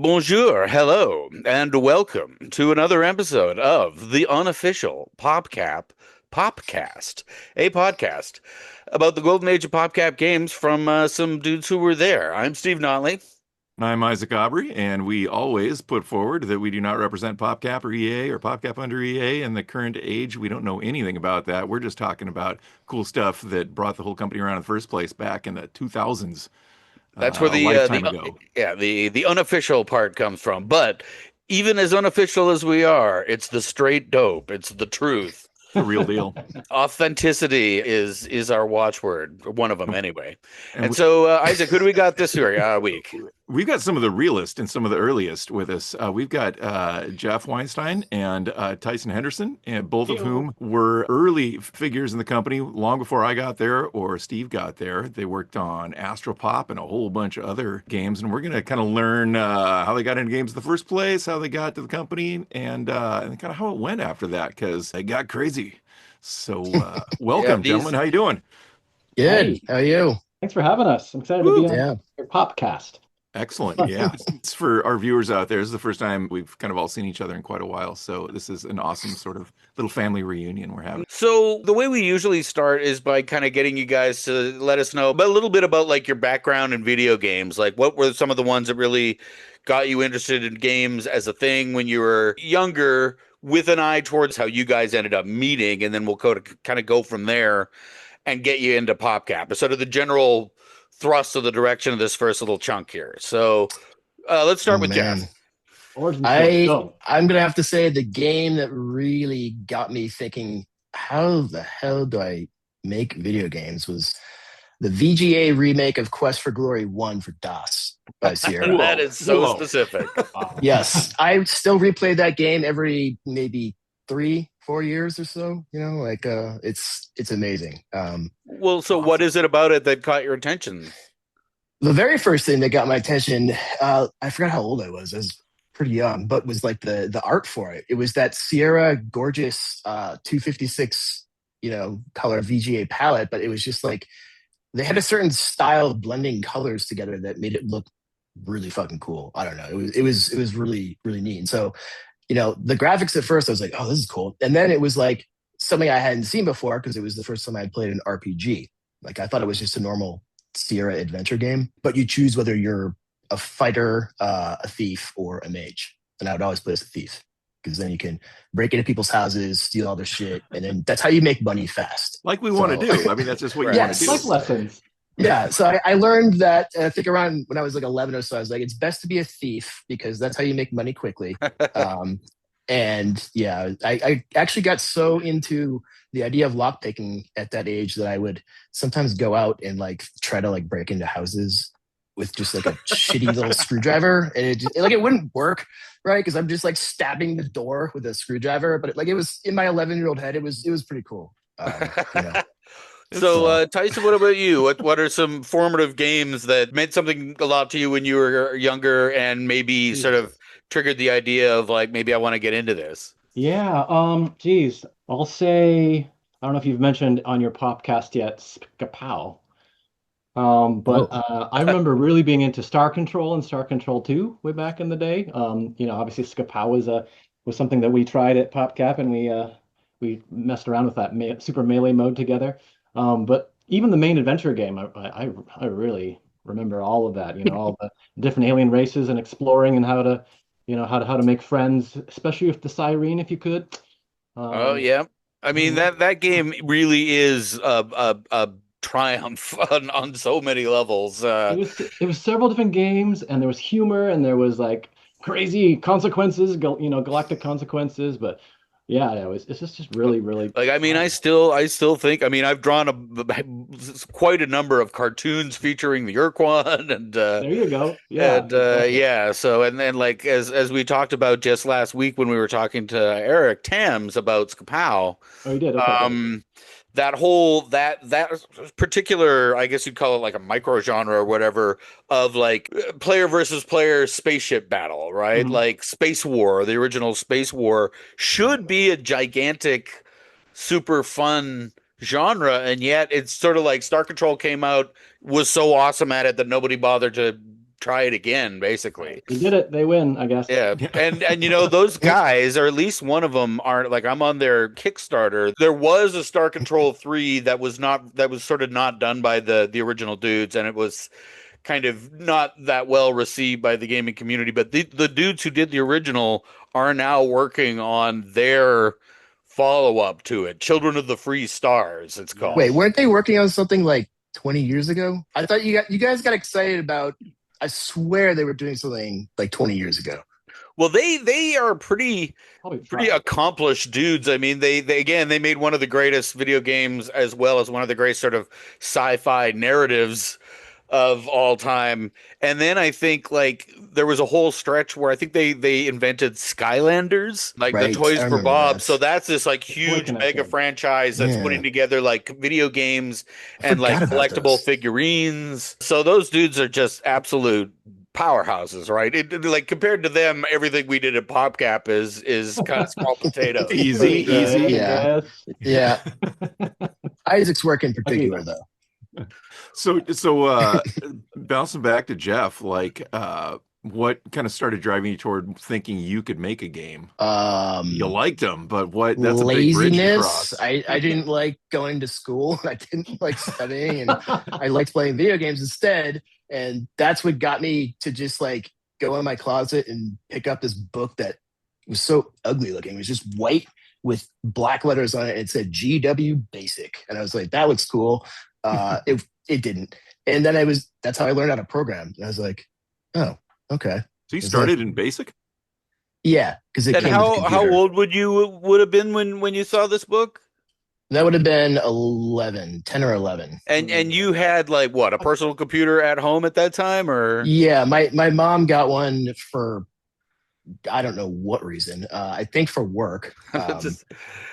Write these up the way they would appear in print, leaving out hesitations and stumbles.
Bonjour, hello, and welcome to another episode of the Unofficial PopCap PopCast, a podcast about the golden age of PopCap games from some dudes who were there. I'm Steve Notley. I'm Isaac Aubrey, and we always put forward that we do not represent PopCap or EA or PopCap under EA in the current age. We don't know anything about that. We're just talking about cool stuff that brought the whole company around in the first place back in the 2000s, That's where a lifetime ago. the unofficial part comes from. But even as unofficial as we are, it's the straight dope. It's the truth. The real deal. Authenticity is our watchword, one of them anyway. And And so, Isaac, who do we got this week? we've got some of the realest and some of the earliest with us. We've got Jeff Weinstein and Tysen Henderson, and both of whom were early figures in the company long before I got there or Steve got there. They worked on Astropop and a whole bunch of other games, and we're going to kind of learn how they got into games in the first place, how they got to the company, and kind of how it went after that, because they got crazy. So, welcome, gentlemen. How you doing? Good. Hey, How are you? thanks for having us. I'm excited to Woo. be on Yeah. your PopCast. Excellent. Yeah. It's for our viewers out there. This is the first time we've kind of all seen each other in quite a while. So this is an awesome sort of little family reunion we're having. So the way we usually start is by kind of getting you guys to let us know a little bit about like your background in video games. Like what were some of the ones that really got you interested in games as a thing when you were younger, with an eye towards how you guys ended up meeting, and then we'll kind of go from there and get you into PopCap. It's sort of the general thrust of the direction of this first little chunk here. So let's start Oh, with man. Jeff. Origin story, I go. I'm gonna have to say the game that really got me thinking, how the hell do I make video games was the VGA remake of Quest for Glory 1 for DOS by Sierra. That is so Whoa. specific. Wow. Yes, I still replay that game every maybe 3-4 years or so. It's amazing. Well, so what is it about it that caught your attention? The very first thing that got my attention, I forgot how old I was. I was pretty young, but was like the art for it. It was that Sierra gorgeous 256, color VGA palette, but it was just like they had a certain style of blending colors together that made it look really fucking cool. I don't know. It was really, really neat. And so, the graphics at first I was like, oh, this is cool. And then it was like something I hadn't seen before because it was the first time I had played an RPG. Like I thought it was just a normal Sierra adventure game, but you choose whether you're a fighter, a thief, or a mage. And I would always play as a thief because then you can break into people's houses, steal all their shit, and then that's how you make money fast. Like we want to do. I mean, that's just what you want Yes. to do. Life lessons. Yeah, so I learned that I think around when I was like 11 or so, I was like, it's best to be a thief because that's how you make money quickly. And yeah, I actually got so into the idea of lockpicking at that age that I would sometimes go out and like try to like break into houses with just like a shitty little screwdriver, and it wouldn't work, right? Because I'm just like stabbing the door with a screwdriver, but it was in my 11-year-old head, it was pretty cool. So, Tyson, what about you? What are some formative games that meant something a lot to you when you were younger and maybe sort of triggered the idea of like, maybe I want to get into this? Yeah, geez. I'll say, I don't know if you've mentioned on your podcast yet, Skapow. But I remember really being into Star Control and Star Control 2 way back in the day. Obviously Skapow was something that we tried at PopCap, and we messed around with that Super Melee mode together. But even the main adventure game, I really remember all of that. All the different alien races and exploring and how to make friends, especially with the Siren if you could. Oh yeah, I mean that game really is a triumph on so many levels. It was several different games, and there was humor, and there was like crazy consequences, galactic consequences. But yeah, it's just really, really Like, I mean, fun. I still think, I mean, I've drawn quite a number of cartoons featuring the Urquan There you go. Yeah, and exactly. yeah, so and then like as we talked about just last week when we were talking to Eric Tams about Skapow, Oh, you did. Okay, good. um, that particular, I guess you'd call it like a micro genre or whatever, of like player versus player spaceship battle, right? Mhm. Like Space War, the original Space War should be a gigantic, super fun genre, and yet it's sort of like Star Control came out, was so awesome at it that nobody bothered to try it again, basically. They did it. They win, I guess. Yeah. And you know, those guys, or at least one of them are like, I'm on their Kickstarter. There was a Star Control 3 that was sort of not done by the original dudes, and it was kind of not that well received by the gaming community. But the dudes who did the original are now working on their follow-up to it, Children of the Free Stars, it's called. Wait, weren't they working on something like 20 years ago? I thought you guys got excited about. I swear they were doing something like 20 years ago. Well, they are pretty accomplished dudes. I mean, they made one of the greatest video games as well as one of the great sort of sci-fi narratives of all time. And then I think like there was a whole stretch where I think they invented Skylanders, like the Toys for Bob. So that's this like huge mega franchise that's putting together like video games and like collectible figurines. So those dudes are just absolute powerhouses, right? Like compared to them, everything we did at PopCap is kind of small potatoes. Easy. Yeah. Isaac's work in particular, though. So bouncing back to Jeff, like what kind of started driving you toward thinking you could make a game? You liked them, but what? That's laziness. A big bridge to cross. I didn't like going to school. I didn't like studying, and I liked playing video games instead. And that's what got me to just like go in my closet and pick up this book that was so ugly looking. It was just white with black letters on it. It said GW Basic, and I was like, that looks cool. It didn't. And then that's how I learned how to program. And I was like, oh, okay. So you started in BASIC? Yeah, because it. And how old would have been when you saw this book? That would have been 10 or 11. And you had like what, a personal computer at home at that time, or? Yeah, my mom got one for I don't know what reason. I think for work.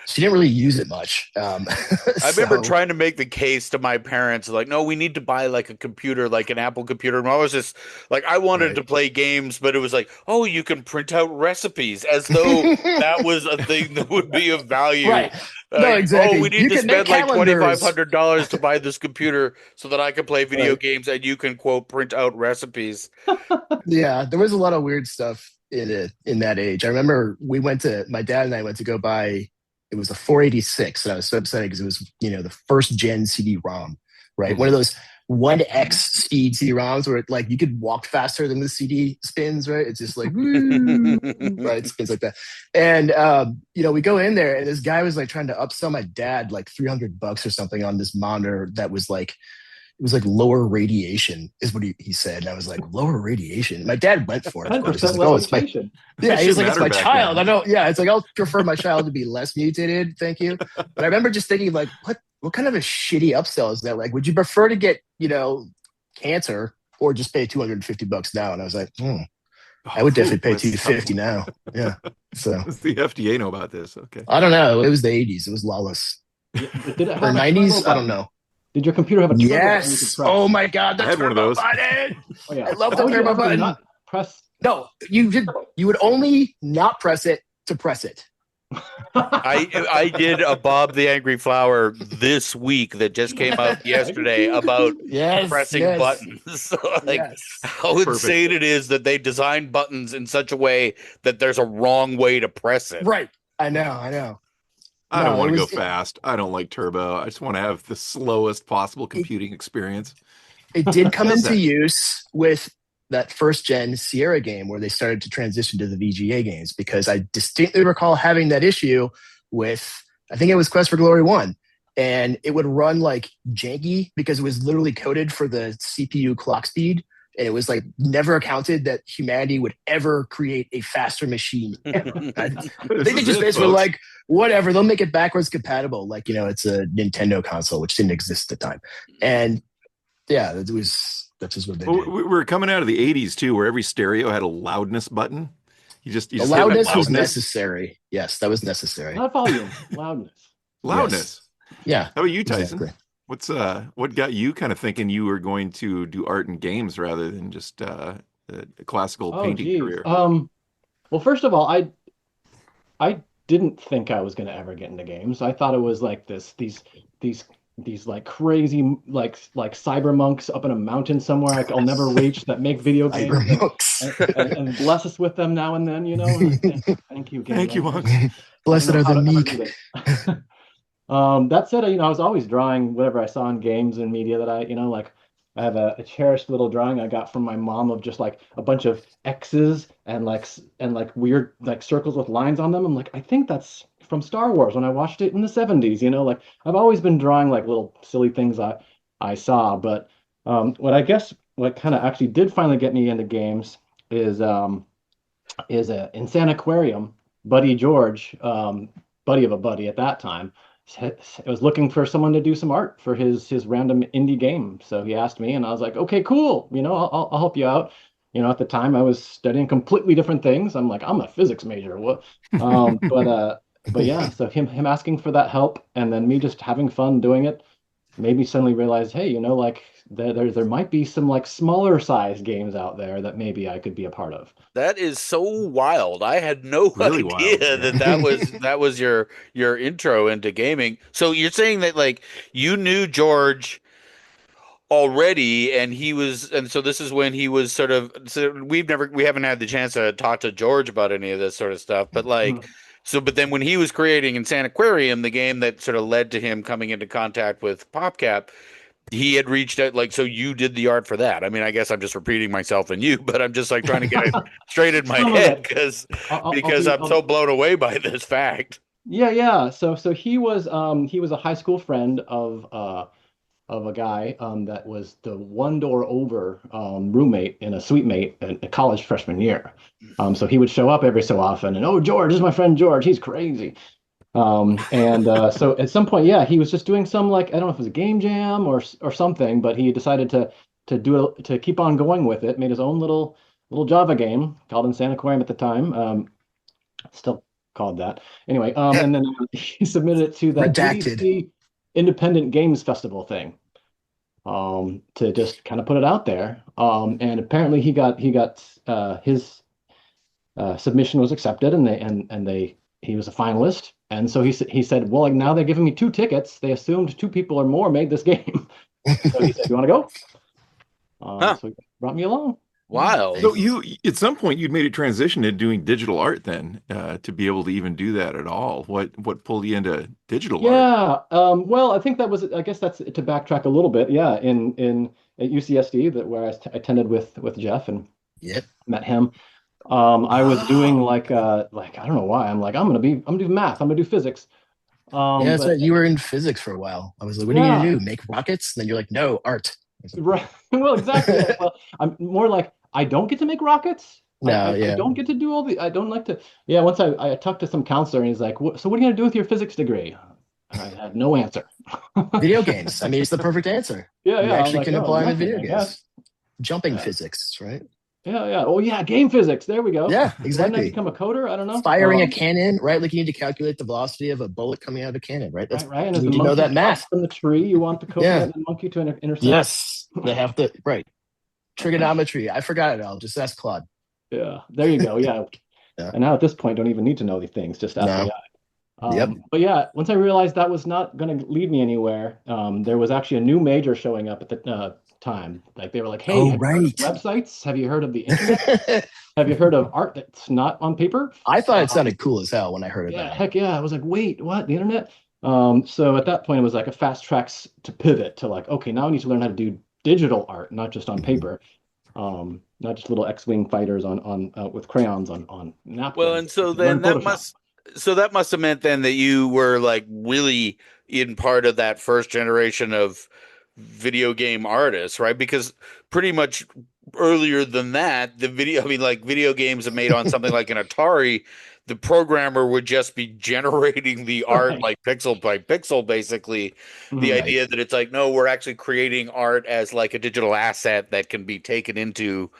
She didn't really use it much. I remember trying to make the case to my parents, like, no, we need to buy like a computer, like an Apple computer. And I was just like, I wanted to play games, but it was like, oh, you can print out recipes, as though that was a thing that would be of value. Right. No, exactly. Oh, we need to spend like $2,500 to buy this computer so that I can play video games and you can, quote, print out recipes. Yeah, there was a lot of weird stuff in that age. I remember my dad and I went to go buy, it was a 486, and I was so excited because it was, the first gen CD-ROM, right? One of those 1X speed CD-ROMs where like you could walk faster than the CD spins, right? It's just like, right? It spins like that. And, we go in there and this guy was like trying to upsell my dad like $300 or something on this monitor that was like, it was like lower radiation is what he said. And I was like, lower radiation? My dad went for it. Of course. He's like, he's like, it's my child. I know. Yeah. It's like, I'll prefer my child to be less mutated. Thank you. But I remember just thinking like, what kind of a shitty upsell is that? Like, would you prefer to get, cancer or just pay $250 now? And I was like, I would definitely pay $250 now. Yeah. So does the FDA know about this? Okay. I don't know. It was the 80s. It was lawless. Did it have or 90s? I don't know. Did your computer have a turbo yes. button you could press? Oh my God, the I had one of those. button. Oh, yeah. I love the turbo button. Not press. No, you would only not press it to press it. I did a Bob the Angry Flower this week that just came out yesterday about pressing buttons. So, how insane it is that they designed buttons in such a way that there's a wrong way to press it. Right. I know. I don't want to go fast. I don't like turbo. I just want to have the slowest possible computing experience. It did come into use with that first gen Sierra game where they started to transition to the VGA games, because I distinctly recall having that issue with, I think it was Quest for Glory 1, and it would run like janky because it was literally coded for the CPU clock speed. And it was like never accounted that humanity would ever create a faster machine ever. I think they just basically were like, whatever, they'll make it backwards compatible. Like, it's a Nintendo console, which didn't exist at the time. And yeah, that's just what they did. We were coming out of the 80s too, where every stereo had a loudness button. You just the loudness was necessary. Yes, that was necessary. Not volume, loudness. Loudness. Yes. Yeah. How about you, Tyson? Exactly. What got you kind of thinking you were going to do art and games rather than just a classical painting career? Well, first of all, I didn't think I was going to ever get into games. I thought it was like these these like crazy like cyber monks up in a mountain somewhere I'll never reach that make video games Cybermonks. and bless us with them now and then, you know. And thank you, Thank game. you, monks. I don't Blessed know are how the to ever meek. do this. That said, I was always drawing whatever I saw in games and media that like I have a cherished little drawing I got from my mom of just like a bunch of X's and like weird like circles with lines on them. I'm like, I think that's from Star Wars when I watched it in the 70s, like I've always been drawing like little silly things I saw. But what I guess what kind of actually did finally get me into games is a Insaniquarium, Buddy George, buddy of a buddy at that time, was looking for someone to do some art for his random indie game. So he asked me, and I was like, okay, cool. I'll help you out. At the time I was studying completely different things. I'm like, I'm a physics major. What? But yeah, so him asking for that help, and then me just having fun doing it, made me suddenly realize, hey, like there might be some like smaller size games out there that maybe I could be a part of. That is so wild. I had no Really wild. idea Yeah. that was your intro into gaming. So you're saying that like you knew George already, and so this is when he was sort of, so we haven't had the chance to talk to George about any of this sort of stuff, but like, Mhm. but then when he was creating Insaniquarium, the game that sort of led to him coming into contact with PopCap, he had reached out, like, so you did the art for that. I mean, I guess I'm just repeating myself and you, but I'm just like trying to get it straight in my Some of head it. because I'll be I'm so blown away by this fact. Yeah, yeah. So he was a high school friend of a guy that was the one door over roommate and a suite mate in a college freshman year. So he would show up every so often, and, oh, George, this is my friend George. He's crazy. And so at some point, yeah, he was just doing some, like, I don't know if it was a game jam or something, but he decided to keep on going with it. Made his own little Java game called Insaniquarium at the time. Still called that. Anyway, and then he submitted it to that Redacted. GDC Independent Games Festival thing, to just kind of put it out there. And apparently he got his submission was accepted, and he was a finalist. And so he said, well, like, now they're giving me two tickets. They assumed two people or more made this game. So he said, you want to go? Huh. So he brought me along. Yeah. Wild. So you, at some point, you'd made a transition to doing digital art then, to be able to even do that at all. What pulled you into digital art? Yeah. Well, I think I guess that's to backtrack a little bit. Yeah. In at UCSD, where I attended with Jeff and Yep. met him. I was doing like I don't know why. I'm gonna do math. I'm gonna do physics. Yeah, that's But right. You were in physics for a while. I was like, what are you yeah, gonna do? Make rockets? And then you're like, no, art. I was right. Well, exactly. Yeah. like, Well, I'm more like, I don't get to make rockets. no, I yeah. don't get to do all the. I don't like to. Yeah. Once I talked to some counselor, and he's like, so what are you gonna do with your physics degree? I had no answer. Video games. I mean, it's the perfect answer. Yeah, You yeah. I'm actually like, can oh, apply them in nothing, video I guess. games. Jumping Yeah, physics, right? yeah, yeah. Oh, yeah. Game physics. There we go. Yeah, Why didn't I exactly. become a coder? I don't know. Firing a cannon, right? Like you need to calculate the velocity of a bullet coming out of a cannon, right? That's Right, right. And you as the need to know monkey that drops math. from the tree, you want the Yeah. coconut and the monkey to intersect. Yes. They have to, right. Trigonometry. I forgot it all. Just ask Claude. Yeah, there you go. Yeah. Yeah. And now at this point, don't even need to know these things. Just ask No. AI. Yep. But yeah, once I realized that was not going to lead me anywhere, there was actually a new major showing up at the time. Like, they were like, "Hey, Oh, have you heard of right. websites? Have you heard of the internet? Have you heard of art that's not on paper?" I thought it Um, sounded cool as hell when I heard yeah, about it. heck yeah. I was like, "Wait, what? The internet?" So at that point, it was like a fast tracks to pivot to, like, okay, now I need to learn how to do digital art, not just on paper, not just little X-wing fighters on with crayons on Well, napkins. and so Learn then Photoshop. that must have meant then that you were like really in part of that first generation of video game artists, right? Because pretty much earlier than that, I mean, like video games are made on something like an Atari. The programmer would just be generating the art Right. like pixel by pixel, basically. The Mhm. Right. idea that it's like, no, we're actually creating art as like a digital asset that can be taken into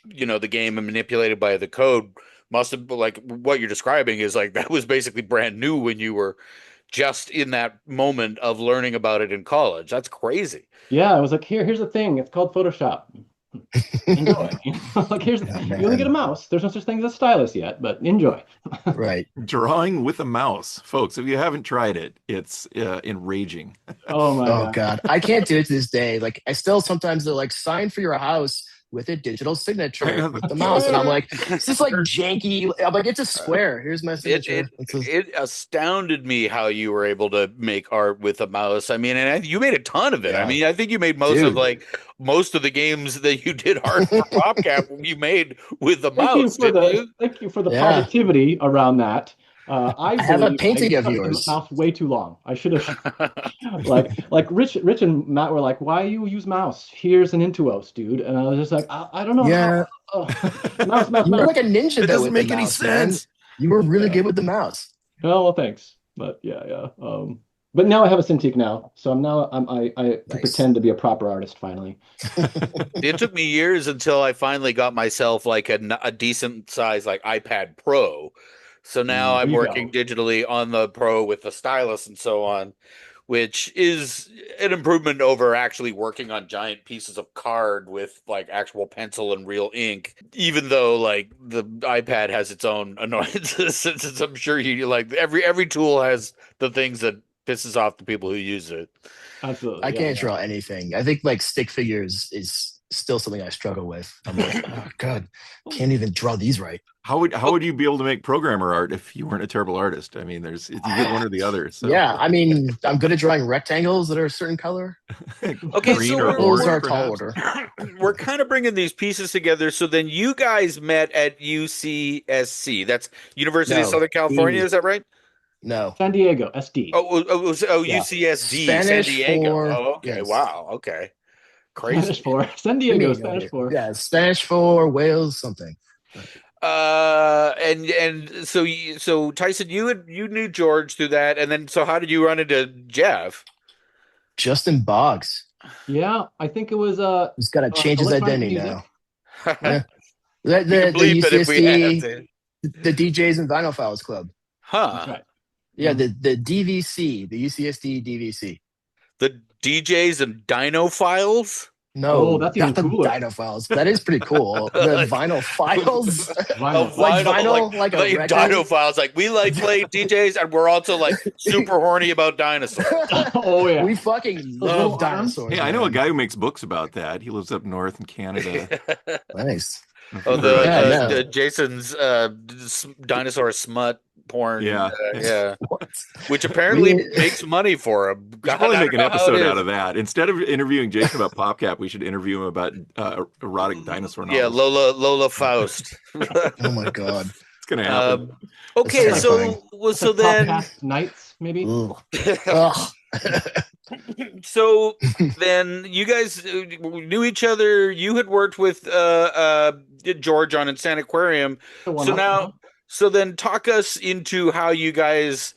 the game and manipulated by the code must have, like, what you're describing is like that was basically brand new when you were just in that moment of learning about it in college. That's crazy. Yeah, I was like, here's the thing. It's called Photoshop. Enjoy. Like here's Oh, you only get a man. mouse. There's no such thing as a stylus yet, but enjoy. Right. Drawing with a mouse, folks. If you haven't tried it, it's enraging. Oh my Oh God. God, I can't do it to this day. Like I still sometimes they're like sign for your house with a digital signature with the mouse, and I'm like, it's just like janky. I'm like, it's a square. Here's my It it signature. It's a, it astounded me how you were able to make art with a mouse. I mean, and you made a ton of it. I yeah, mean, I think you made dude. most of the games that you did art for PopCap you made with a mouse, didn't you? Thank you for the Yeah, positivity around that. I I have a believe I painting of used the yours. mouse way too long. I should have like Rich and Matt were like, "Why you use mouse? Here's an Intuos, dude." And I was just like, "I don't know how." Yeah, Mouse, mouse, you were mouse. like a ninja It though doesn't with the make any mouse, man. sense. You were really Yeah. good with the mouse. Oh, well, thanks. But yeah, yeah. But now I have a Cintiq now, so I can Nice. pretend to be a proper artist finally. It took me years until I finally got myself like a decent size like iPad Pro. So now Mm, There I'm you working go. digitally on the Pro with the stylus and so on, which is an improvement over actually working on giant pieces of card with like actual pencil and real ink. Even though like the iPad has its own annoyances, since I'm sure you like every tool has the things that pisses off the people who use it. I Absolutely. Yeah, can't yeah. draw anything. I think like stick figures is still something I struggle with. I'm like, oh God, can't even draw these right. How would you be able to make programmer art if you weren't a terrible artist? I mean, you get one or the other. So Yeah, I mean, I'm good at drawing rectangles that are a certain color. Okay, green so or Circles are orange, a tall perhaps. order. we're kind of bringing these pieces together. So then you guys met at UCSC. That's University of No, Southern California, D, is that right? no. San Diego, SD. Yeah. UCSD, San Spanish Diego. for, Oh, okay. yes. Wow. Okay. Spanish Crazy. for San What do you Diego, mean? Spanish Okay. for. Yeah, Spanish for Wales, something. And so Tyson, you knew George through that, and then so how did you run into Jeff? Justin Boggs. Yeah, I think it was He's got to change his electronic identity music. now. Yeah. The, We can the bleep it if we have UCSD, to. the DJs and Vinyl Files Club. That's Huh. right. Yeah, Mhm. the DVC, the UCSD DVC. The DJs and Dino Files? Oh, No, that's even not the cooler. Dino Files. That is pretty cool. The Like Vinyl Files, a Vinyl. like vinyl, vinyl, like a like Dino record. Files. Like we like play DJs, and we're also like super horny about dinosaurs. Oh yeah. We fucking Those little love arms. dinosaurs, Hey, I know a man. guy who makes books about that. He lives up north in Canada. Nice. If Oh, you heard about Yeah, Jason. the no. Jason's dinosaur smut porn, Yeah. yeah, What? which We apparently need makes money for him. We should God, I probably make don't an know how it episode out is. of that. Instead of interviewing Jason about PopCap, we should interview him about erotic dinosaur Yeah, novels. Lola Faust. oh my god. It's gonna happen. um, That's okay, It's like terrifying. it's so like then PopCast nights, maybe. Ugh. Ugh. so then you guys knew each other. You had worked with George on Insaniquarium. The one So up. now, so then talk us into how you guys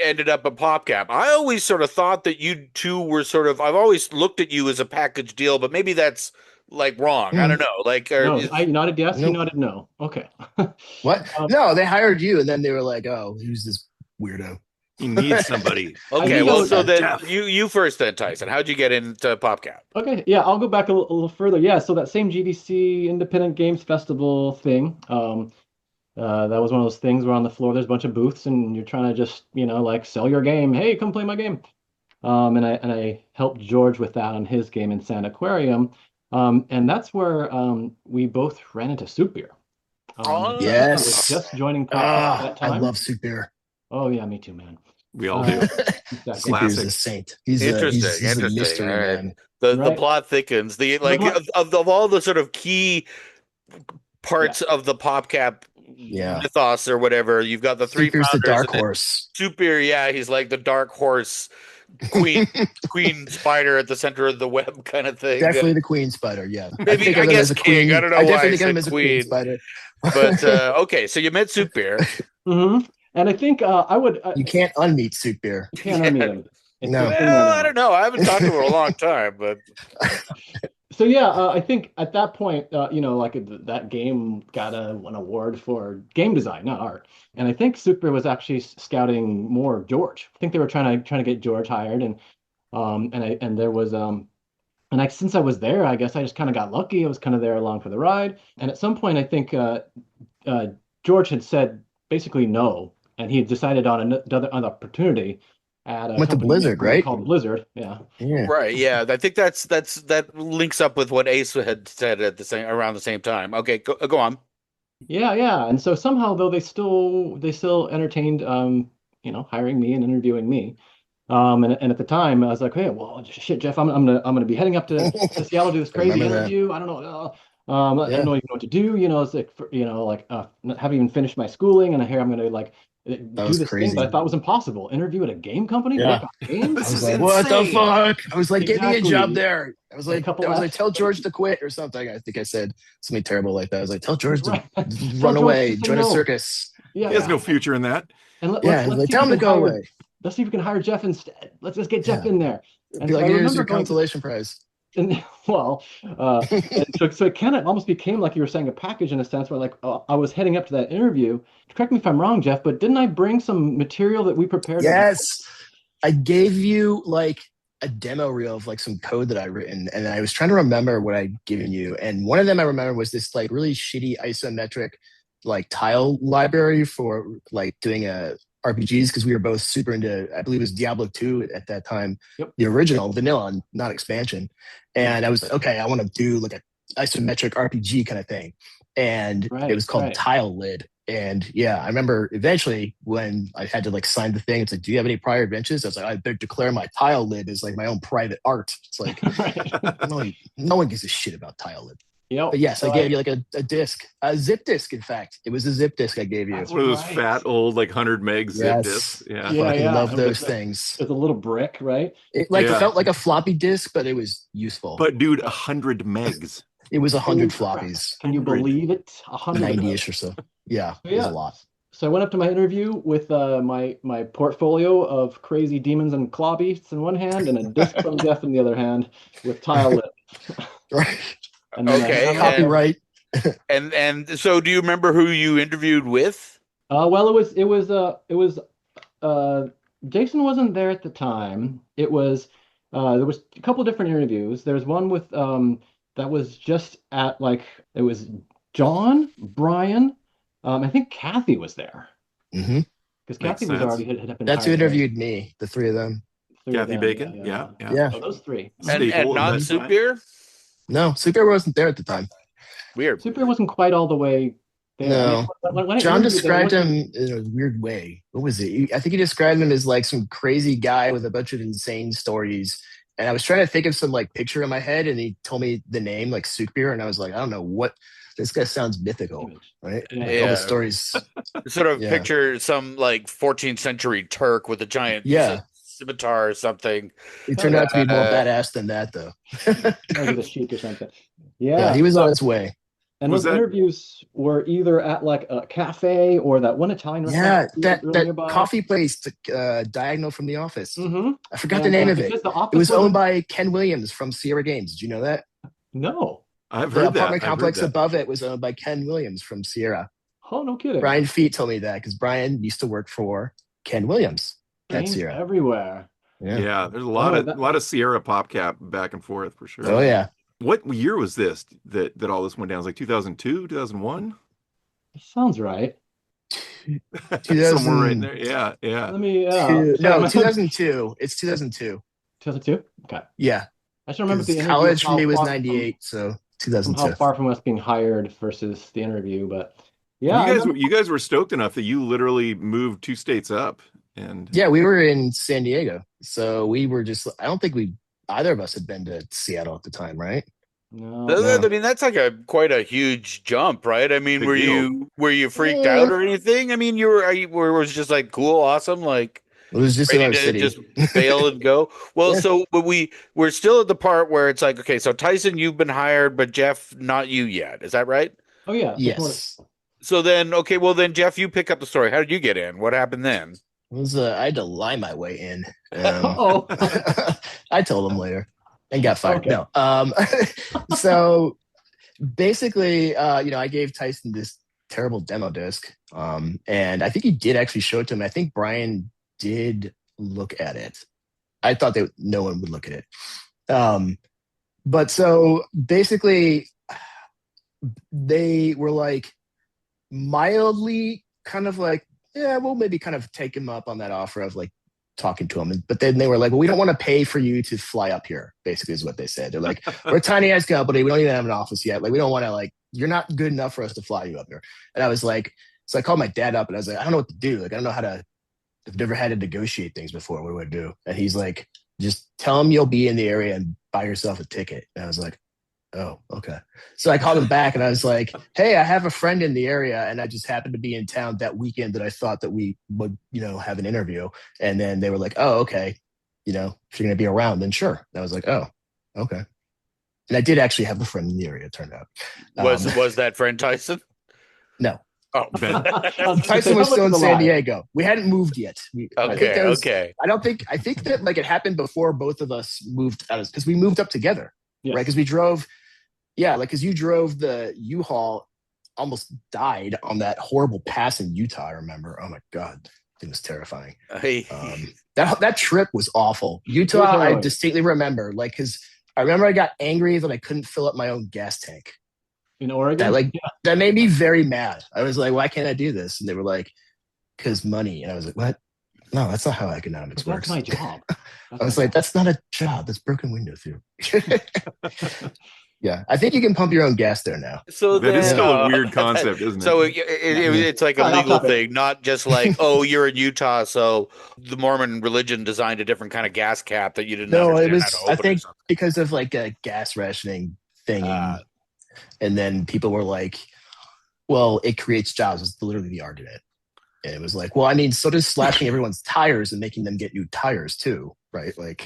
ended up at PopCap. I always sort of thought that you two were sort of. I've always looked at you as a package deal, but maybe that's like wrong. I Hmm. don't know. Like, No, I nodded yes, he Nope. nodded no. Okay. What? Um, No, they hired you, and then they were like, "Oh, who's this weirdo?" He needs somebody. I okay, think I well, was so then Jeff. you first then, Tyson. How'd you get into PopCap? okay. Yeah, I'll go back a little further. Yeah, so that same GDC Independent Games Festival thing. That was one of those things where on the floor there's a bunch of booths and you're trying to just, like sell your game. Hey, come play my game. And I helped George with that on his game in Insaniquarium. Aquarium. And that's where we both ran into Soup Beer. I was Yes. just joining PopCap at that I time. love Soup Beer. Oh yeah, me too, man. We all do. Exactly. Soup Beer is a Classic. saint. He's Interesting, a interesting. mystery All right. man. The Right. plot thickens. The The like plot- of all the sort of key parts Yeah. of the PopCap Yeah. mythos or whatever. You've got the three Soup Beer's the founders, dark and then horse. Super. Yeah, he's like the dark horse, queen spider at the center of the web kind of thing. Definitely the queen spider. Yeah, Maybe think I of him guess as a king. queen. I don't know I why I definitely think of him said as a queen queen, spider. but okay. So you met Super. Mhm. And I think I would You can't unmeet Soup Beer. can't unmute him. It's No. just in there Well, I now. don't know. I haven't talked to her in a long time, but So yeah, I think at that point, that game got an award for game design, not art. And I think Super was actually scouting more George. I think they were trying to get George hired, and there was since I was there, I guess I just kind of got lucky. I was kind of there along for the ride. And at some point, I think uh, George had said basically no, and he had decided on another an opportunity at a Went to company in Blizzard, Vancouver right? called Blizzard. Yeah. Yeah. Right. Yeah. I think that links up with what Ace had said at the same around the same time. Okay, go on. Yeah, yeah. And so somehow though they still entertained hiring me and interviewing me. And at the time I was like, hey, well, shit, Jeff, I'm gonna be heading up to Seattle to do this I crazy remember that. interview. I don't know. I don't Yeah, even know what to do. It's like not having even finished my schooling, and I hear I'm gonna like that do was this thing that I crazy. thought was impossible. Interview at a game company, Yeah. work on games. I This was is like, what the insane. fuck? I was like, get me a job Exactly. there. And a couple I was like, F's. tell George to quit or something. I think I said something terrible like that. I was like, tell George to Right. Tell run George to away, say join a no. circus. Yeah, He has Yeah. no future in that. and Yeah. I was let's like, see if tell we him to can go hire. away. Let's see if we can hire Jeff instead. Let's just get Jeff Yeah. in there. And Be so like, I here's remember your going to consolation prize. and well, and so it kind of almost became like you were saying a package in a sense where like I was heading up to that interview. Correct me if I'm wrong, Jeff, but didn't I bring some material that we prepared as Yes. I gave you like a demo reel of like some code that I written, and I was trying to remember what I'd given you. And one of them I remember was this like really shitty isometric like tile library for like doing a RPGs because we were both super into, I believe it was Diablo 2 at that time, Yep. the original vanilla, not expansion. And I was like, okay, I want to do like a isometric RPG kind of thing. And it was called Right. Tile Lid. And yeah, I remember eventually when I had to like sign the thing, it's like, do you have any prior adventures? I was like, I better declare my Tile Lid as like my own private art. It's like, Right. no one gives a shit about Tile Lid. Yep. But yes, So I gave you like a disc, a zip disc. In fact, it was a zip disc I gave you. That's One of those right. fat old like 100 meg zip discs. Yes, Yeah. Yeah, fucking yeah. love It was those like things. it was a little brick, right? It like Yeah. felt like a floppy disk, but it was useful. But dude, 100 megs. It was 100 Holy crap. floppies, Can you 100. believe it? 100 of 90-ish those. or so. Yeah, So, it was a yeah. lot. So I went up to my interview with my portfolio of crazy demons and claw beasts in one hand and a disc from Jeff in the other hand with tile lip. Right. And then Okay, I Copyright. and so do you remember who you interviewed with? well, it was Jason wasn't there at the time. It was there was a couple different interviews. There was one with that was just at like it was John, Brian, I think Kathy was there Hmm. because Makes Kathy was sense. already had been That's who hired there. interviewed me, the three of them. Three of Kathy them, Bacon. yeah. Yeah. Oh, those three. And Staple of not that Soup time. Beer? No, Super wasn't there at the time. Weird. Super wasn't quite all the way there. I mean, No. when I John interviewed them, it described wasn't- him in a weird way. What was it? I think he described him as like some crazy guy with a bunch of insane stories. And I was trying to think of some like picture in my head, and he told me the name like Sukbir, and I was like, I don't know what this guy sounds mythical, right? Yeah. Like, all Yeah. the stories. Sort of Yeah. picture some like 14th century Turk with a giant Yeah. scimitar or something. He turned out to be more Uh, badass than that, though. maybe the Sheik or something. Yeah, Yeah. he was on his way. And Was those that- interviews were either at like a cafe or that one Italian Yeah, restaurant that nearby. coffee place diagonal from the office. Mm-hmm. I forgot the name of it. Because the It office was owned wasn't- by Ken Williams from Sierra Games. Did you know that? No. I've The heard that. apartment I've heard complex that. above it was owned by Ken Williams from Sierra. Oh, no kidding. Brian Feet told me that because Brian used to work for Ken Williams at Trains Sierra. everywhere. Yeah, there's a lot Oh, of that- lot of Sierra PopCap back and forth for sure. Oh yeah. What year was this that all this went down? It was like 2002, 2001? Sounds right. Somewhere right there. Yeah, yeah. Let me. No, 2002. It's 2002. 2002. Okay. Yeah. I just remember the Because interview. college for how me was far 98, so From 2002. how far from us being hired versus the interview, but yeah, you I guys remember- you guys were stoked enough that you literally moved 2 states up and Yeah, we were in San Diego, so we were just. I don't think either of us had been to Seattle at the time, right? no. I mean, that's like quite a huge jump, right? I mean, Big were deal. you freaked out or anything? I mean, were it was just like cool, awesome, like It was just ready another to city. just bail and go. Well, Yeah. so but we're still at the part where it's like, okay, so Tyson, you've been hired, but Jeff, not you yet. Is that right? Oh yeah. Yes. So then, okay, well then, Jeff, you pick up the story. How did you get in? What happened then? It was I had to lie my way in. Oh. I told him later and got fired. Okay. No. So basically, I gave Tyson this terrible demo disc, and I think he did actually show it to him. I think Brian did look at it. I thought that no one would look at it. But so basically, they were like mildly kind of like, yeah, we'll maybe kind of take him up on that offer of like talking to him. But then they were like, well, we don't want to pay for you to fly up here, basically is what they said. They're like, we're a tiny ass company. We don't even have an office yet. Like, we don't want to, like, you're not good enough for us to fly you up here. And I was like, so I called my dad up and I was like, I don't know what to do. Like, I don't know how to, I've never had to negotiate things before. What do I do? And he's like, just tell him you'll be in the area and buy yourself a ticket. And I was like, oh, okay. So I called him back and I was like, hey, I have a friend in the area and I just happened to be in town that weekend that I thought that we would, have an interview. And then they were like, oh, okay. If you're going to be around, then sure. And I was like, oh, okay. And I did actually have a friend in the area, it turned out. Was that friend Tyson? No. Oh, Tyson was still in San Diego. We hadn't moved yet. Okay. I think that like it happened before both of us moved out, because we moved up together, right? Because we drove, because you drove the U-Haul, almost died on that horrible pass in Utah. I remember. Oh my God, it was terrifying. That trip was awful. Utah, I distinctly remember, because I remember I got angry that I couldn't fill up my own gas tank. In Oregon? That made me very mad. I was like, why can't I do this? And they were like, because money. And I was like, what? No, that's not how economics works. That's my job. I was like, that's not a job. That's broken window through. Yeah, I think you can pump your own gas there now. So that is still a weird concept, isn't it? So it's like a legal thing, not just like, oh, you're in Utah, so the Mormon religion designed a different kind of gas cap that you didn't understand how to open. I think because of like a gas rationing thing. And then people were like, well, it creates jobs. It's literally the argument. And it was like, well, I mean, so does slashing everyone's tires and making them get new tires too, right? Like,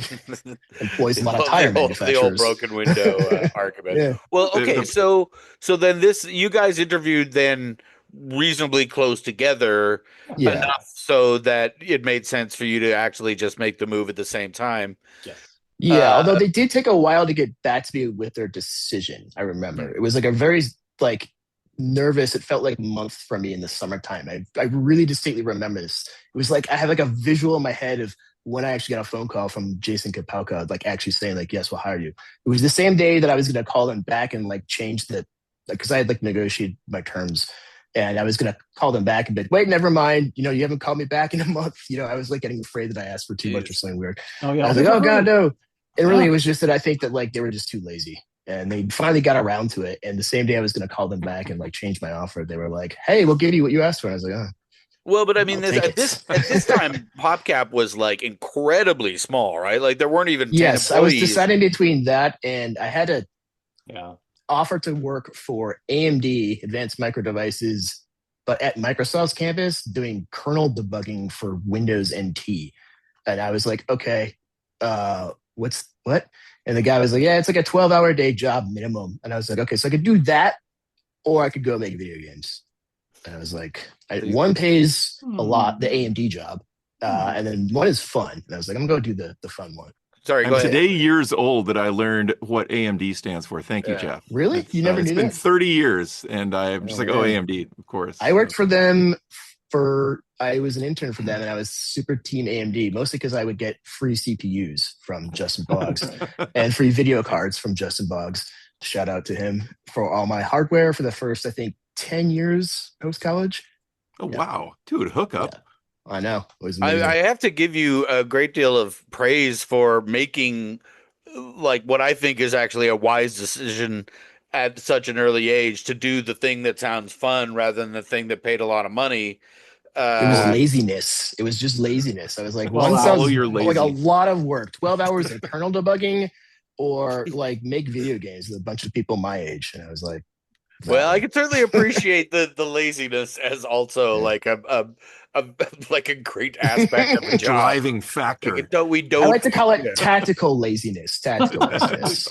employs a lot of tire manufacturers. The old broken window argument. Yeah. Well, okay, so then you guys interviewed then reasonably close together enough so that it made sense for you to actually just make the move at the same time. Yes. Yeah, although they did take a while to get back to me with their decision. I remember it was like a very nervous. It felt like months for me in the summertime. I really distinctly remember this. It was like I have like a visual in my head of when I actually got a phone call from Jason Kapelka, like actually saying like, yes, we'll hire you. It was the same day that I was going to call them back and like change because I had like negotiated my terms. And I was going to call them back and be like, wait, never mind. You haven't called me back in a month. I was like getting afraid that I asked for too much or something weird. Oh, yeah. I was like, oh God, no. And really, it was just that I think that like they were just too lazy, and they finally got around to it. And the same day I was going to call them back and like change my offer, they were like, "Hey, we'll give you what you asked for." And I was like, "Oh." Well, but I mean, at this time, PopCap was like incredibly small, right? Like there weren't even 10 employees. I was deciding between that, and I had a offer to work for AMD, Advanced Micro Devices, but at Microsoft's campus doing kernel debugging for Windows NT. And I was like, okay. What? And the guy was like, yeah, it's like a 12-hour day job minimum. And I was like, okay, so I could do that, or I could go make video games. And I was like, one pays a lot, the AMD job, and then one is fun. And I was like, I'm gonna go do the fun one. Sorry, I'm today years old that I learned what AMD stands for. Thank you, Jeff. Really? You never knew that? It's been 30 years, and I'm just AMD, of course. I worked for them I was an intern for them, and I was super team AMD, mostly because I would get free CPUs from Justin Boggs and free video cards from Justin Boggs. Shout out to him for all my hardware for the first, I think, 10 years post-college. Oh, wow. Dude, hook up. Yeah. I know. It was amazing. I have to give you a great deal of praise for making like what I think is actually a wise decision at such an early age to do the thing that sounds fun rather than the thing that paid a lot of money. It was laziness. It was just laziness. I was like, one sounds like a lot of work, 12 hours of kernel debugging, or like make video games with a bunch of people my age. And I was like, no. Well, I can certainly appreciate the laziness as also like a great aspect of the job. Driving factor. We don't. I like to call it tactical laziness. Tactical laziness.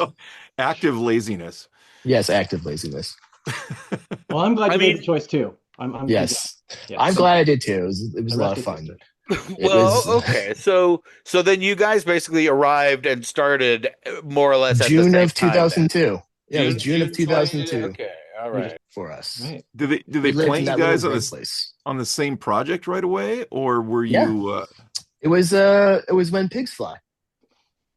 Active laziness. Yes, active laziness. Well, I'm glad you made the choice too. Yes. I'm glad I did too. It was a lot of fun. Okay. So then you guys basically arrived and started more or less at June the same of 2002. Time, yeah, it was June of 2002. Okay. All right. For us. Right. Did they plant you guys on the same project right away, or were you? It was when pigs fly.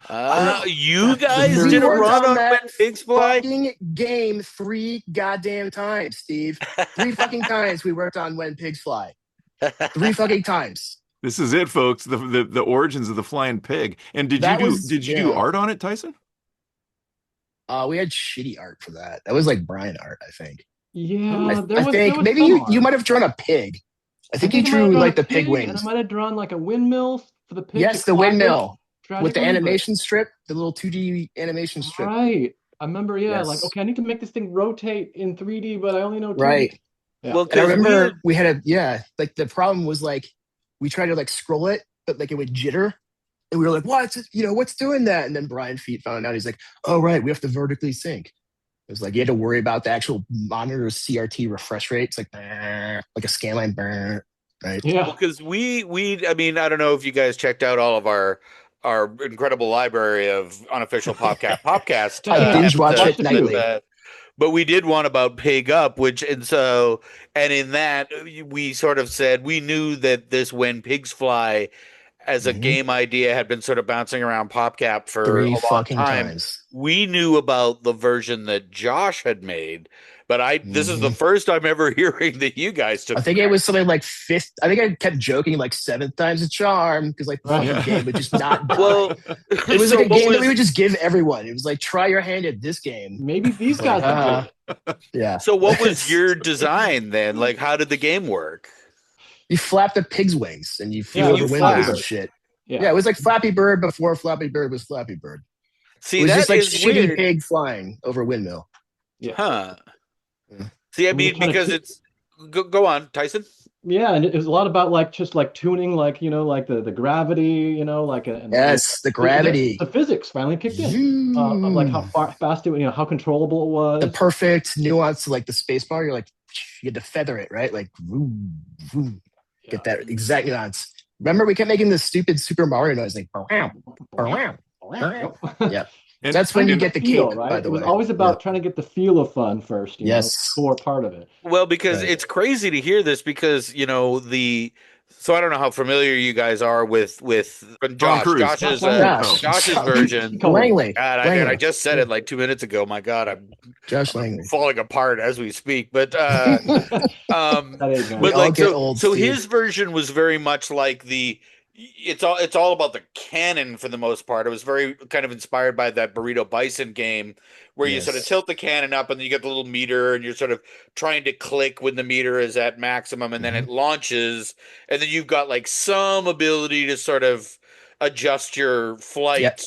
You That's the guys We did a worked run on on that When Pigs Fly? fucking game 3 goddamn times, Steve. 3 fucking times we worked on When Pigs Fly. 3 fucking times. This is it, folks. The origins of the flying pig. And That was did you do art on it, Tyson? we had shitty art for that. That was like Brian art, I think. Yeah, I there think was maybe some you art. might have drawn a pig. I I think you think I might have drew drawn a like the pig pig, and I wings. might have drawn like a windmill for the pig to Yes, the fly windmill with the tragically, but animation strip, the little 2D animation strip. right. I remember, yeah, like, Yes. okay, I need to make this thing rotate in 3D, but I only know 2D. Right. Yeah. Well, And I because remember we had like the problem was like we tried to like scroll it, but like it would jitter. And we were like, what's doing that? And then Brian Feet found out. He's like, oh, right, we have to vertically sync. It was like you had to worry about the actual monitor's CRT refresh rate. It's like, like a scanline, right? Yeah. because I mean, I don't know if you guys checked out all of our incredible library of unofficial PopCast I binge watch Watched it a few. nightly. but we did one about Pig Up, and in that we sort of said we knew that this When Pigs Fly as a Mhm. game idea had been sort of bouncing around PopCap for 3 a long fucking time. times. We knew about the version that Josh had made, but this is the Mhm. first I'm ever hearing that you guys I took think it credit. was something like fifth. I think I kept joking like 7th time's a charm because like the Right. fucking game would just not die. Well, It was so like a what game that we was would just give everyone. It was like, try your hand at this game. Maybe these It's like, guys would do it. yeah. so what was your design then? Like, how did the game work? You flap the pig's wings and you Yeah, flew it over was windows Flappy and Bird. shit. Yeah. Yeah, it was like Flappy Bird before Flappy Bird was Flappy Bird. It See, was just that like is shitty weird, pig flying over windmill. Yeah. huh? Yeah. See, I And we mean, kind of because it's go on, Tyson. yeah, and it was a lot about like just like tuning, like like the gravity, like and Yes, the the gravity. physics finally kicked in of like how Zoom. fast it, how controllable it The was. perfect nuance to like the space bar. You're like, you had to feather it, right? Like, vroom, vroom. Yeah. Get that exact nuance. Remember, we kept making this stupid Super Mario noise, like, "Bow, bow, bow." Yeah, And, that's when Trying to you get get the the feel, cape. right? By It the was way, always yeah. about trying to get the feel of fun first, Yes, core part of it. Well, because right. it's crazy to hear this because so I don't know how familiar you guys are with Tom Josh. Cruise. Josh's Langley. Josh, Josh's Josh version. Langley, God, I Langley, just said yeah. it like 2 minutes ago. My God, Josh I'm Langley. falling apart as we speak. But That age, man. We but all like get old, so Steve. his version was very much like it's all about the cannon for the most part. It was very kind of inspired by that Burrito Bison game where you sort of Yes. tilt the cannon up and then you get the little meter and you're sort of trying to click when the meter is at maximum and then Mhm. it launches and then you've got like some ability to sort of adjust your Yep, flight,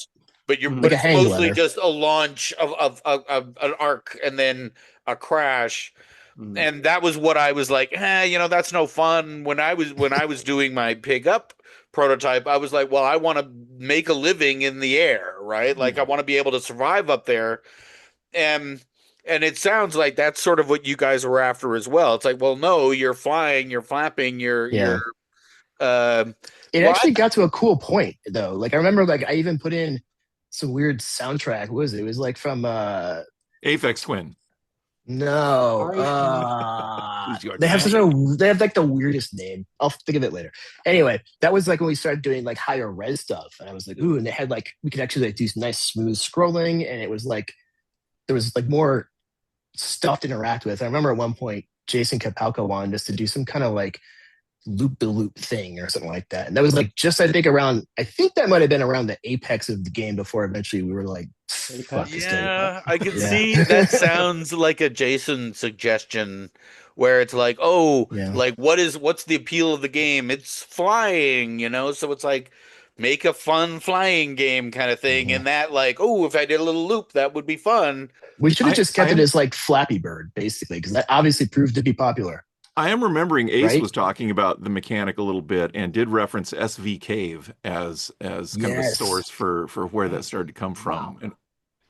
but Mhm. like a it's hang mostly glider. just a launch of an arc and then a crash. Mhm. And that was what I was like, that's no fun. When I was doing my pig up prototype, I was like, well, I want to make a living in the air, right? Like I Yeah. want to be able to survive up there. And it sounds like that's sort of what you guys were after as well. It's like, well, no, you're flying, you're flapping, you're Yeah. uh It what? actually got to a cool point though. Like I remember, like I even put in some weird soundtrack. What was it? It was like from Aphex Twin. no. Sorry. They have like the weirdest name. I'll think of it later. Anyway, that was like when we started doing like higher res stuff. And I was like, ooh, and they had like we could actually like do some nice smooth scrolling, and it was like there was like more stuff to interact with. I remember at one point Jason Kapalka wanted us to do some kind of like loop the loop thing or something like that. And that was like just I think that might have been around the apex of the game before eventually we were like, fuck this game. Yeah, I can Yeah. see that sounds like a Jason suggestion where it's like, oh, Yeah. like what's the appeal of the game? It's flying, so it's like make a fun flying game kind of thing. Mhm. And that like, oh, if I did a little loop, that would be fun. We should have I, just I kept it am as like Flappy Bird, basically, because that obviously proved to be popular, I am remembering Ace right? was talking about the mechanic a little bit and did reference SV Cave as kind of a Yes. source for where that started to come Wow. from. And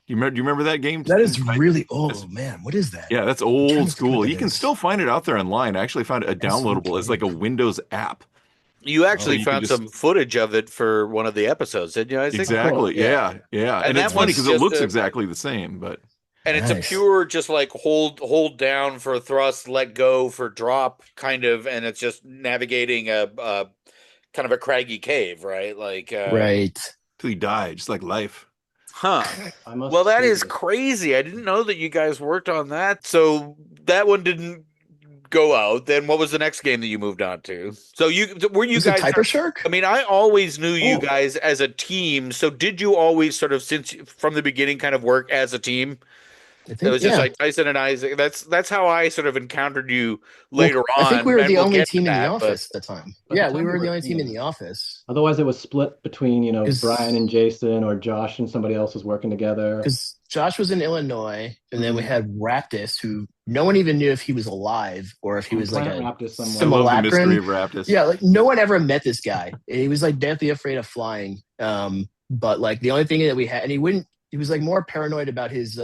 do you remember that game? That is Ty? really, oh man, what is that? Yeah, that's I'm trying old to think what school. You that can is. still find it out there online. I actually found it downloadable as like a SVK. Windows app. You Oh, So actually you can found just some footage of it for one of the episodes, didn't you, Isaac? Oh, cool. exactly, Yeah. yeah. And And it's that funny one's because it just looks a exactly the same, but and it's a nice. pure just like hold down for thrust, let go for drop kind of, and it's just navigating a kind of a craggy cave, right? Like Right. till you die, just like life. Huh. I must Well, that say is this. crazy. I didn't know that you guys worked on that. So that one didn't go out. Then what was the next game that you moved on to? So you Was it guys Typer Shark? I mean, I always knew you Oh. guys as a team. So did you always sort of since from the beginning kind of work as a team? I It think, was just yeah. like Tyson and Isaac. That's how I sort of encountered you Well, later I think we on, were and the we'll only get to team in the that. But office at the time. At the Yeah, time we were the were a only team in team. the office. Otherwise, it was split between, Brian Because and Jason, or Josh and somebody else was working together. Josh was in Illinois, and then we Mhm. had Raptus, who no one even knew if he was alive or if he On was like Planet a Raptor somewhere. I love the mystery simulacrum. of Raptus. Yeah, like no one ever met this guy. He was like deathly afraid of flying. But like the only thing that we had, and he was like more paranoid about his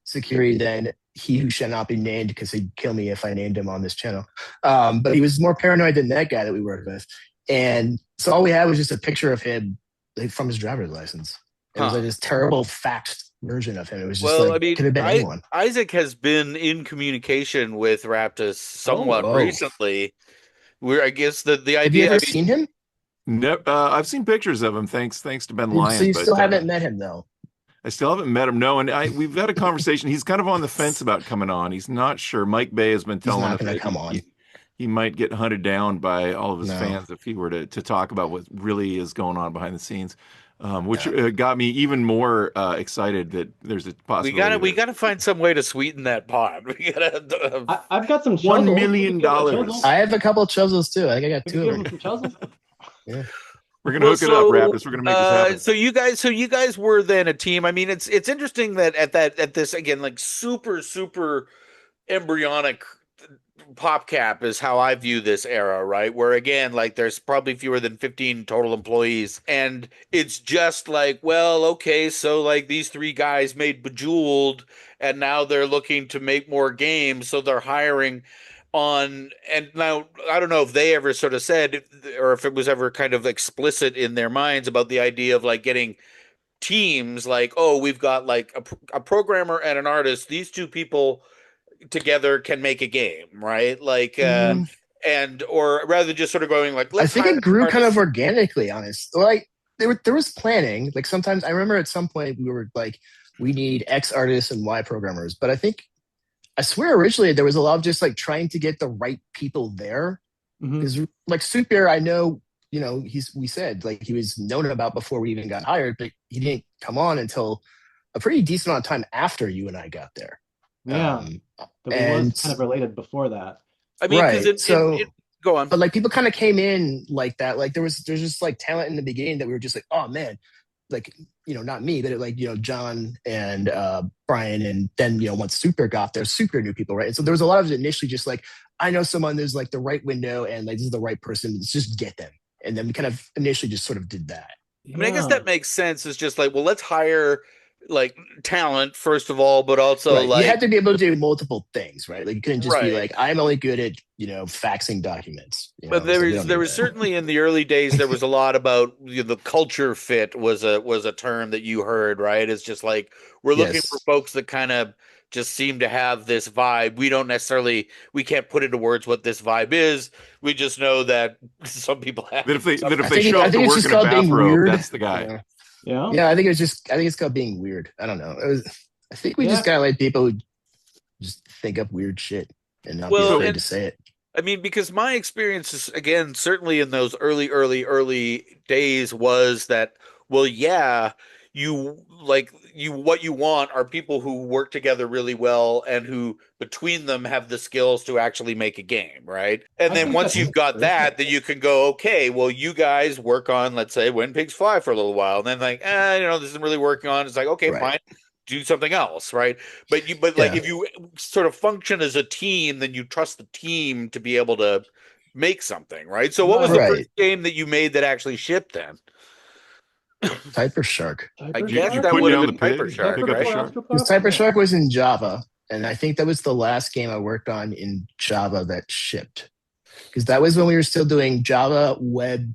security than he who shall not be named, because he'd kill me if I named him on this channel. But he was more paranoid than that guy that we worked with. And so all we had was just a picture of him like, from his driver's license. It was like this terrible faxed version of him. It was just Well, like, I mean, could have been anyone. Isaac has been in communication with Raptus somewhat Oh. recently. Where I guess the Have you idea, I ever mean, seen him? Nope. I've seen pictures of him. Thanks to Ben So Lyon, you but still haven't met him, though. I still haven't met him. No, and we've had a conversation. He's kind of on the fence about coming on. He's not sure. Mike Bay has been He's telling not us going to that come on. he might get hunted down by all of his No. fans if he were to talk about what really is going on behind the scenes, which Yeah. got me even more excited that there's a possibility. we gotta find some way to sweeten that pot. We gotta. I've got some $1 chisels. million. We could give him chisels. I have a couple of chisels, too. I think I got We two could of give them. him some chisels. Yeah. We're gonna hook it up, Raptors. We're gonna make this happen. So you guys were then a team. I mean, it's interesting that at this again, like super embryonic PopCap is how I view this era, right? Where again, like there's probably fewer than 15 total employees, and it's just like, well, okay, so like these three guys made Bejeweled, and now they're looking to make more games, so they're hiring on. And now I don't know if they ever sort of said, or if it was ever kind of explicit in their minds about the idea of like getting teams, like, oh, we've got like a programmer and an artist. These two people together can make a game, right? Like, and or rather than just sort of going like, I let's think hire it grew kind artists. of organically, honest. Like there was planning. Like sometimes I remember at some point we were like, we need X artists and Y programmers. But I swear originally there was a lot of just like trying to get the right people there. Because like Super, I know, we said like he was known about before we even got hired, but he didn't come on until a pretty decent amount of time after you and I got there. Yeah. But we was kind of related before that. I mean, because go on. But like people kind of came in like that. Like there's just like talent in the beginning that we were just like, oh man, like, not me, but like, John and Brian, and then, once Super got there, Super knew people, right? And so there was a lot of it initially just like, I know someone, there's like the right window and like this is the right person, let's just get them. And then we kind of initially just sort of did that. I mean, I guess that makes sense. It's just like, well, let's hire like talent first of all, but also right. like you had to be able to do multiple things, right? Like you couldn't just be like, I'm only good at faxing documents. But there was certainly in the early days there was a lot about the culture fit was a term that you heard, right? It's just like we're looking for folks that kind of just seem to have this vibe. We can't put into words what this vibe is. We just know that some people have. That if they show up to work in a bathrobe, that's the guy. Yeah, I think it's called being weird. I don't know. I think we just gotta let people who just think up weird shit and not be afraid to say it. I mean, because my experience is, again, certainly in those early days was that, well, yeah, what you want are people who work together really well and who between them have the skills to actually make a game, right? And then once you've got that, then you can go, okay, well, you guys work on, let's say, When Pigs Fly for a little while, and then like, this isn't really working on. It's like, okay, fine. Do something else, right? But like if you sort of function as a team, then you trust the team to be able to make something, right? So what was the first game that you made that actually shipped then? Typer Shark. I guess that would have been Typer Shark, right? Because Typer Shark was in Java, and I think that was the last game I worked on in Java that shipped. Because that was when we were still doing Java web,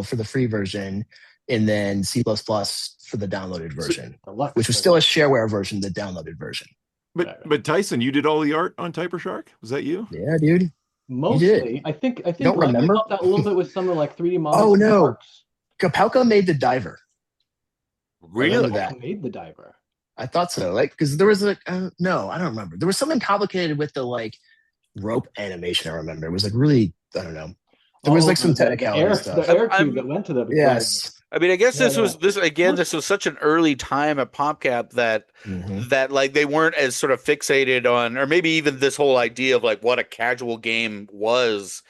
for the free version, and then C++ for the downloaded version, which was still a shareware version, the downloaded version. But Tyson, you did all the art on Typer Shark? Was that you? Yeah, dude. Mostly. I think don't remember? helped out a little bit with some of like 3D models. Oh no. Kapelka made the diver. I remember Really? that. Who made the diver? I thought so. Like, because there was a no, I don't remember. There was something complicated with the like rope animation. I remember it was like really, I don't know. There was like some technicality the stuff. air I'm tube that went to the Yes. I mean, I guess Yeah, this was yeah. this again. This was such an early time at PopCap that Mhm. like they weren't as sort of fixated on, or maybe even this whole idea of like what a casual game Mhm. was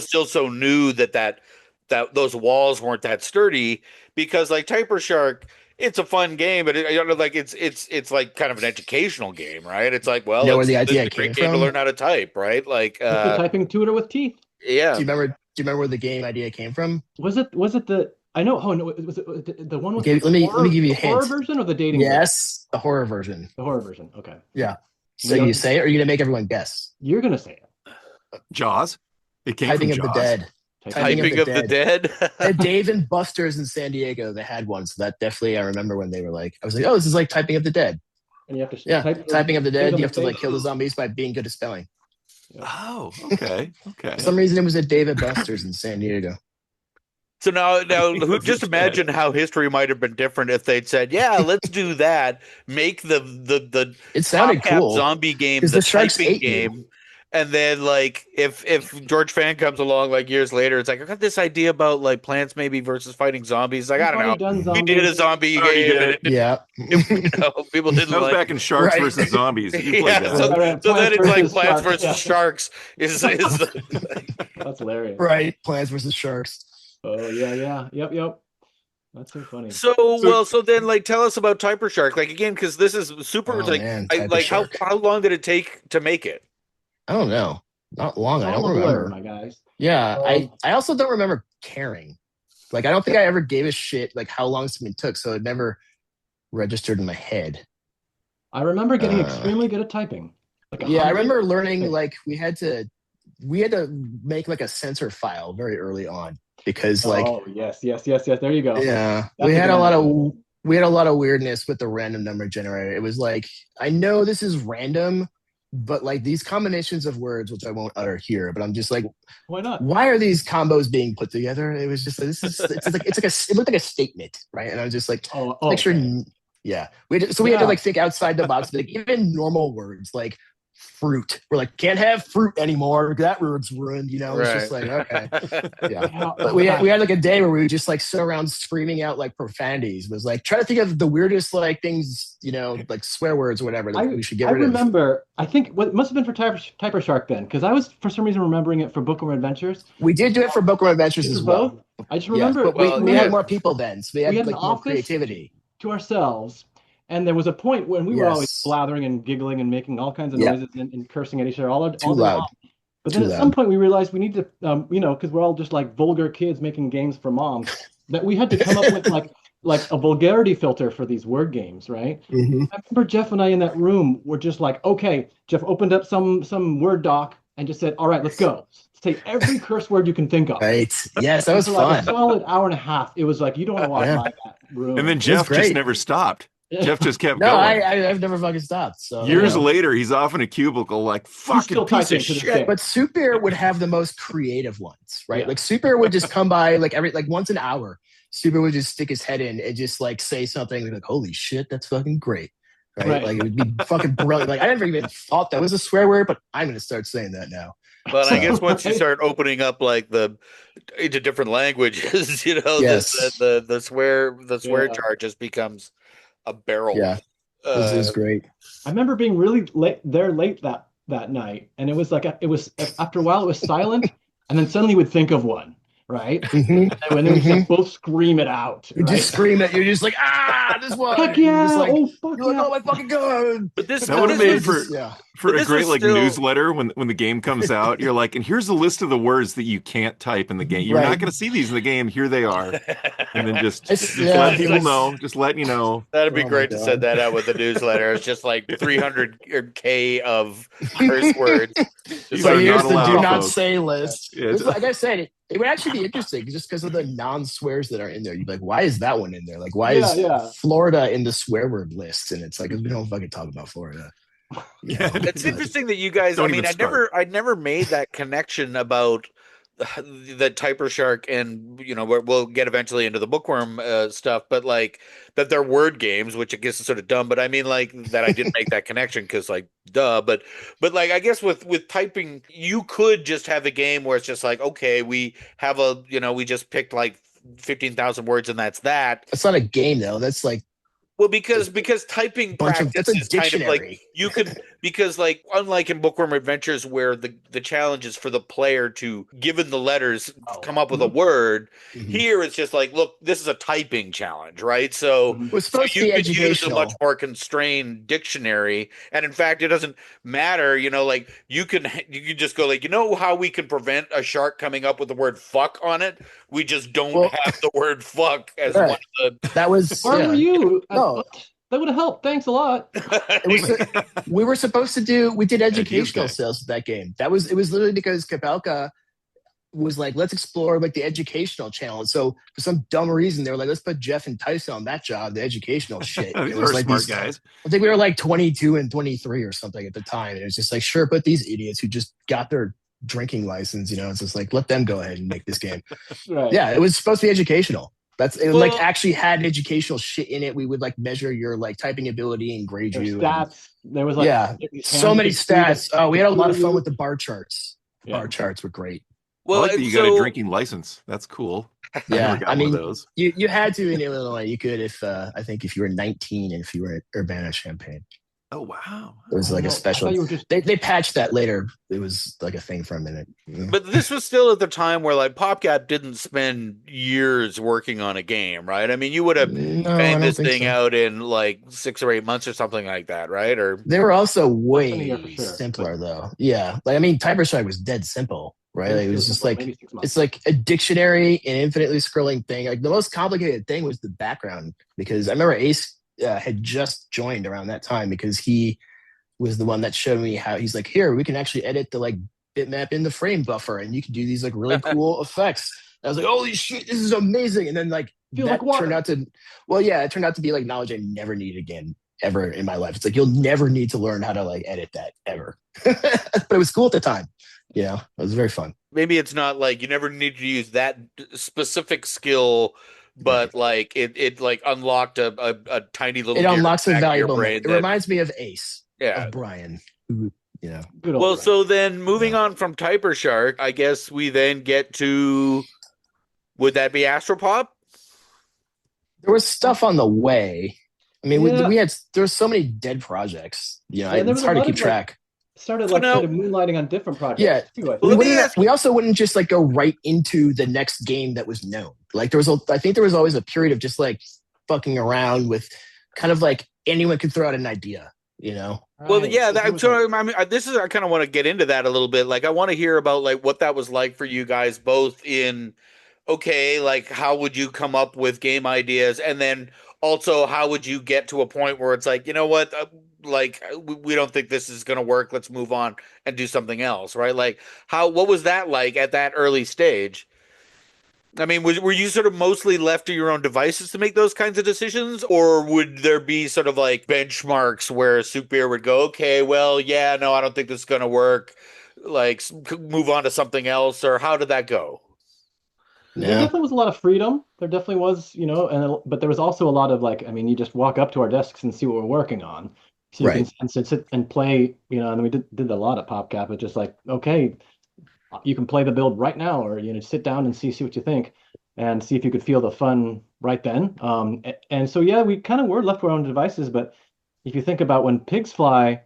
still so new that those walls weren't that sturdy because like Typer Shark, it's a fun game, but I don't know, like it's like kind of an educational game, right? It's like, You well, know where it's the this is idea a great came game to from? learn how to type, right? Like, It's a typing tutor with teeth. yeah. Do you remember where the game idea came from? Was it the I know, oh no, was it the one with Okay, the let me give you the a horror hint. version or the dating version? Yes, the horror version. The horror version. Okay. Yeah. So You you know, say it, or are you gonna make everyone guess? you're gonna say it. Jaws. It came from Typing of the Jaws. Dead. Typing Typing Typing of the Dead. At Dave and Buster's in San Diego, they had one. So that definitely, I remember when they were like, I was like, oh, this is like Typing of the Dead. and you have to Yeah, type Typing of the things Dead. on You the have to like face. kill the zombies by being good at spelling. Oh, okay. Okay. For some reason, it was at Dave and Buster's in San Diego. So now, Typing of just the imagine Dead. how history might have been different if they'd said, "Yeah, let's do that. Make the It sounded PopCap cool zombie game because the the sharks typing ate you. game." And then, like, if George Fan comes along like years later, it's like I got this idea about like plants maybe versus fighting zombies. Like, I We've don't already know. done He did a zombies. zombie I already game, did and it. it didn't. Yeah. People didn't That was like. back in Sharks Right. versus Zombies. You played Yeah, that. so, Right, so then Plants it's like versus Plants Sharks, versus yeah. Sharks is That's hilarious. Right. Plants versus sharks. Oh yeah. Yep. That's so funny. So So well, so then like tell us about Typer Shark. Like again, because this is super. It's Oh like man, I type of like shark. how long did it take to make it? I don't know. Not long. It's I all don't a blur, remember. my guys. Yeah, Um, I also don't remember caring. Like I don't think I ever gave a shit like how long something took, so it never registered in my head. I remember getting Uh, extremely good at typing. Like Yeah, I 100. remember learning like we had to make like a sensor file very early on because like Oh yes. There you go. yeah, That's we a had good a lot of idea. we had a lot of weirdness with the random number generator. It was like I know this is random, but like these combinations of words, which I won't utter here, but I'm just like, Why not? why are these combos being put together? It was just like, it looked like a statement, right? And I was just like, Oh, make sure, okay. yeah. We had to Yeah. like think outside the box, like even normal words like fruit. We're like, can't have fruit anymore. That word's ruined. You know, it's just like okay, yeah. Yeah, But oh, we gosh. had like a day where we would just like sit around screaming out like profanities. It was like try to think of the weirdest like things, you know, like swear words or whatever that we should get I rid of. remember. I think what it must have been for Typer Shark then, because I was for some reason remembering it for Bookworm Adventures. We did do it for Bookworm Adventures This as is well. both. I just Yes, remember but Well, we yeah. had more people then, so we had We had like an more office creativity. to ourselves, and there was a point when we were always Yes. blathering and giggling and making all kinds of Yeah. noises and cursing at each other all Too day loud. long. But Too then at loud. some point we realized we need to, because we're all just like vulgar kids making games for moms, that we had to come up with like a vulgarity filter for these word games, right? Mhm. I remember Jeff and I in that room were just like, okay, Jeff opened up some Word doc and just said, all right, let's go. Say every curse word you can think of. Right. Yes, that was For like a fun. solid hour and a half. It was like, you don't want to walk Yeah. by that room. And then was Jeff just great. never stopped. Jeff just kept No, going. I've never fucking stopped. So Years you know. later, he's off in a cubicle like fucking still piece typing of to this shit. day. But Soup Beer would have the most creative ones, right? Yeah. Like Soup Beer would just come by like once an hour. Soup Beer would just stick his head in and just like say something like, "Holy shit, that's fucking great!" Right? Like it would be fucking brilliant. Like I never even thought that was a swear word, but I'm gonna start saying that now. Well, and I guess So, once you Right. start opening up like into different languages, you know, Yes. the swear Yeah. jar just becomes a barrel. yeah, this is Uh, great. I remember being really late that night, and it was like it was after a while it was silent, and then suddenly you would think of one, right? Mhm. And then we just both scream it out, You right? just scream it. You're just like, this one. Heck You're yeah! just like, Oh fuck you're like, yeah! oh my fucking god. but this That would have made for yeah. but a this great was like still- newsletter when the game comes out. You're like, and here's a list of the words that you can't type in the game. You're Right. not going to see these in the game. Here they are. And then just yeah, let people it's- know. Just letting you know. That'd be Oh my great to God. send that out with the newsletter. It's just like 300K of curse words. These So are here's not the allowed, do not folks. say list. Yeah, This- like I said, it would actually be interesting just because of the non-swears that are in there. You'd be like, why is that one in there? Like, why is Yeah. Florida in the swear word list? And it's like, we don't fucking talk about Florida. Yeah. It's interesting that you guys. Don't I mean, even start. I never made that connection about that Typer Shark and we'll get eventually into the bookworm stuff, but like that they're word games, which I guess is sort of dumb. But I mean, like that I didn't make that connection because like duh. But like I guess with typing, you could just have a game where it's just like okay, we have we just picked like 15,000 words and that's that. That's not a game though. That's like Well, because typing that's practice a is kind of like dictionary. you could because like unlike in Bookworm Adventures where the challenge is for the player to given the letters come up with a word, here it's just like look, this is a typing challenge, right? So It was supposed to you be could use a much educational. more constrained dictionary, and in fact, it doesn't matter. Like you can just go like how we can prevent a shark coming up with the word fuck on it. We just don't Well, have the word fuck as right. one of the. That was Where were you? No, That would have helped. Thanks a lot. it was we were supposed to do. We did educational okay. sales with that game. It was literally because Kapelka was like, let's explore like the educational channel. And so for some dumb reason, they were like, let's put Jeff and Tyson on that job, the educational shit. These It was are like smart guys. I think we were like 22 and 23 or something at the time. And it was just like, sure, put these idiots who just got their drinking license, it's just like, let them go ahead and make this game. Right. Yeah, it was supposed to be educational. It Well- like actually had educational shit in it. We would like measure your like typing ability and grade There's you. stats. There was like So many stats. Oh, we had a lot of fun with the the bar charts. Yeah. Bar charts were great. Well, I like that you got a drinking license. That's cool. Yeah, I never got one of those. You had to in Illinois. You could if I think if you were 19 and if you were at Urbana Champaign. Oh wow! It was like a special. They patched that later. It was like a thing for a minute. But this was still at the time where like PopCap didn't spend years working on a game, right? I mean, you would have banged this thing out in like 6 or 8 months or something like that, right? Or they were also Less than a year way for sure, simpler though. Yeah, like I mean, Typer Strike was dead simple, right? Like, it was just like maybe 6 months. it's like a dictionary, an infinitely scrolling thing. Like the most complicated thing was the background because I remember Ace had just joined around that time because he was the one that showed me how he's like, here, we can actually edit the like bitmap in the frame buffer and you can do these like really cool effects. And I was like, holy shit, this is amazing. And then like that turned out to, it turned out to be like knowledge I never need again ever in my life. It's like, you'll never need to learn how to like edit that ever. But it was cool at the time. It was very fun. maybe it's not like you never need to use that specific skill, but like it like unlocked a tiny little. It unlocks a valuable. Brain It reminds me of Ace. Yeah. Of Brian. Good old Well, Brian. so then moving on from Typer Shark, I guess we then get to, would that be Astropop? There was stuff on the way. I mean, there were so many dead projects. It's hard to keep track. Started moonlighting on different projects. Yeah. Too, We also wouldn't just like go right into the next game that was known. Like I think there was always a period of just like fucking around with kind of like anyone could throw out an idea, Well, yeah, this is, I kind of want to get into that a little bit. Like, I want to hear about like what that was like for you guys, both in, like how would you come up with game ideas, and then also how would you get to a point where it's like, you know what, like we don't think this is going to work. Let's move on and do something else, right? Like, what was that like at that early stage? I mean, were you sort of mostly left to your own devices to make those kinds of decisions? Or would there be sort of like benchmarks where Soup Beer would go, okay, well, yeah, no, I don't think this is going to work. Like, move on to something else? Or how did that go? There definitely was a lot of freedom. There definitely was, but there was also a lot of like, I mean, you just walk up to our desks and see what we're working on. So you can sit and play, and we did a lot of PopCap, but just like, okay, you can play the build right now, or sit down and see what you think, and see if you could feel the fun right then. And so we kind of were left to our own devices. But if you think about when pigs fly,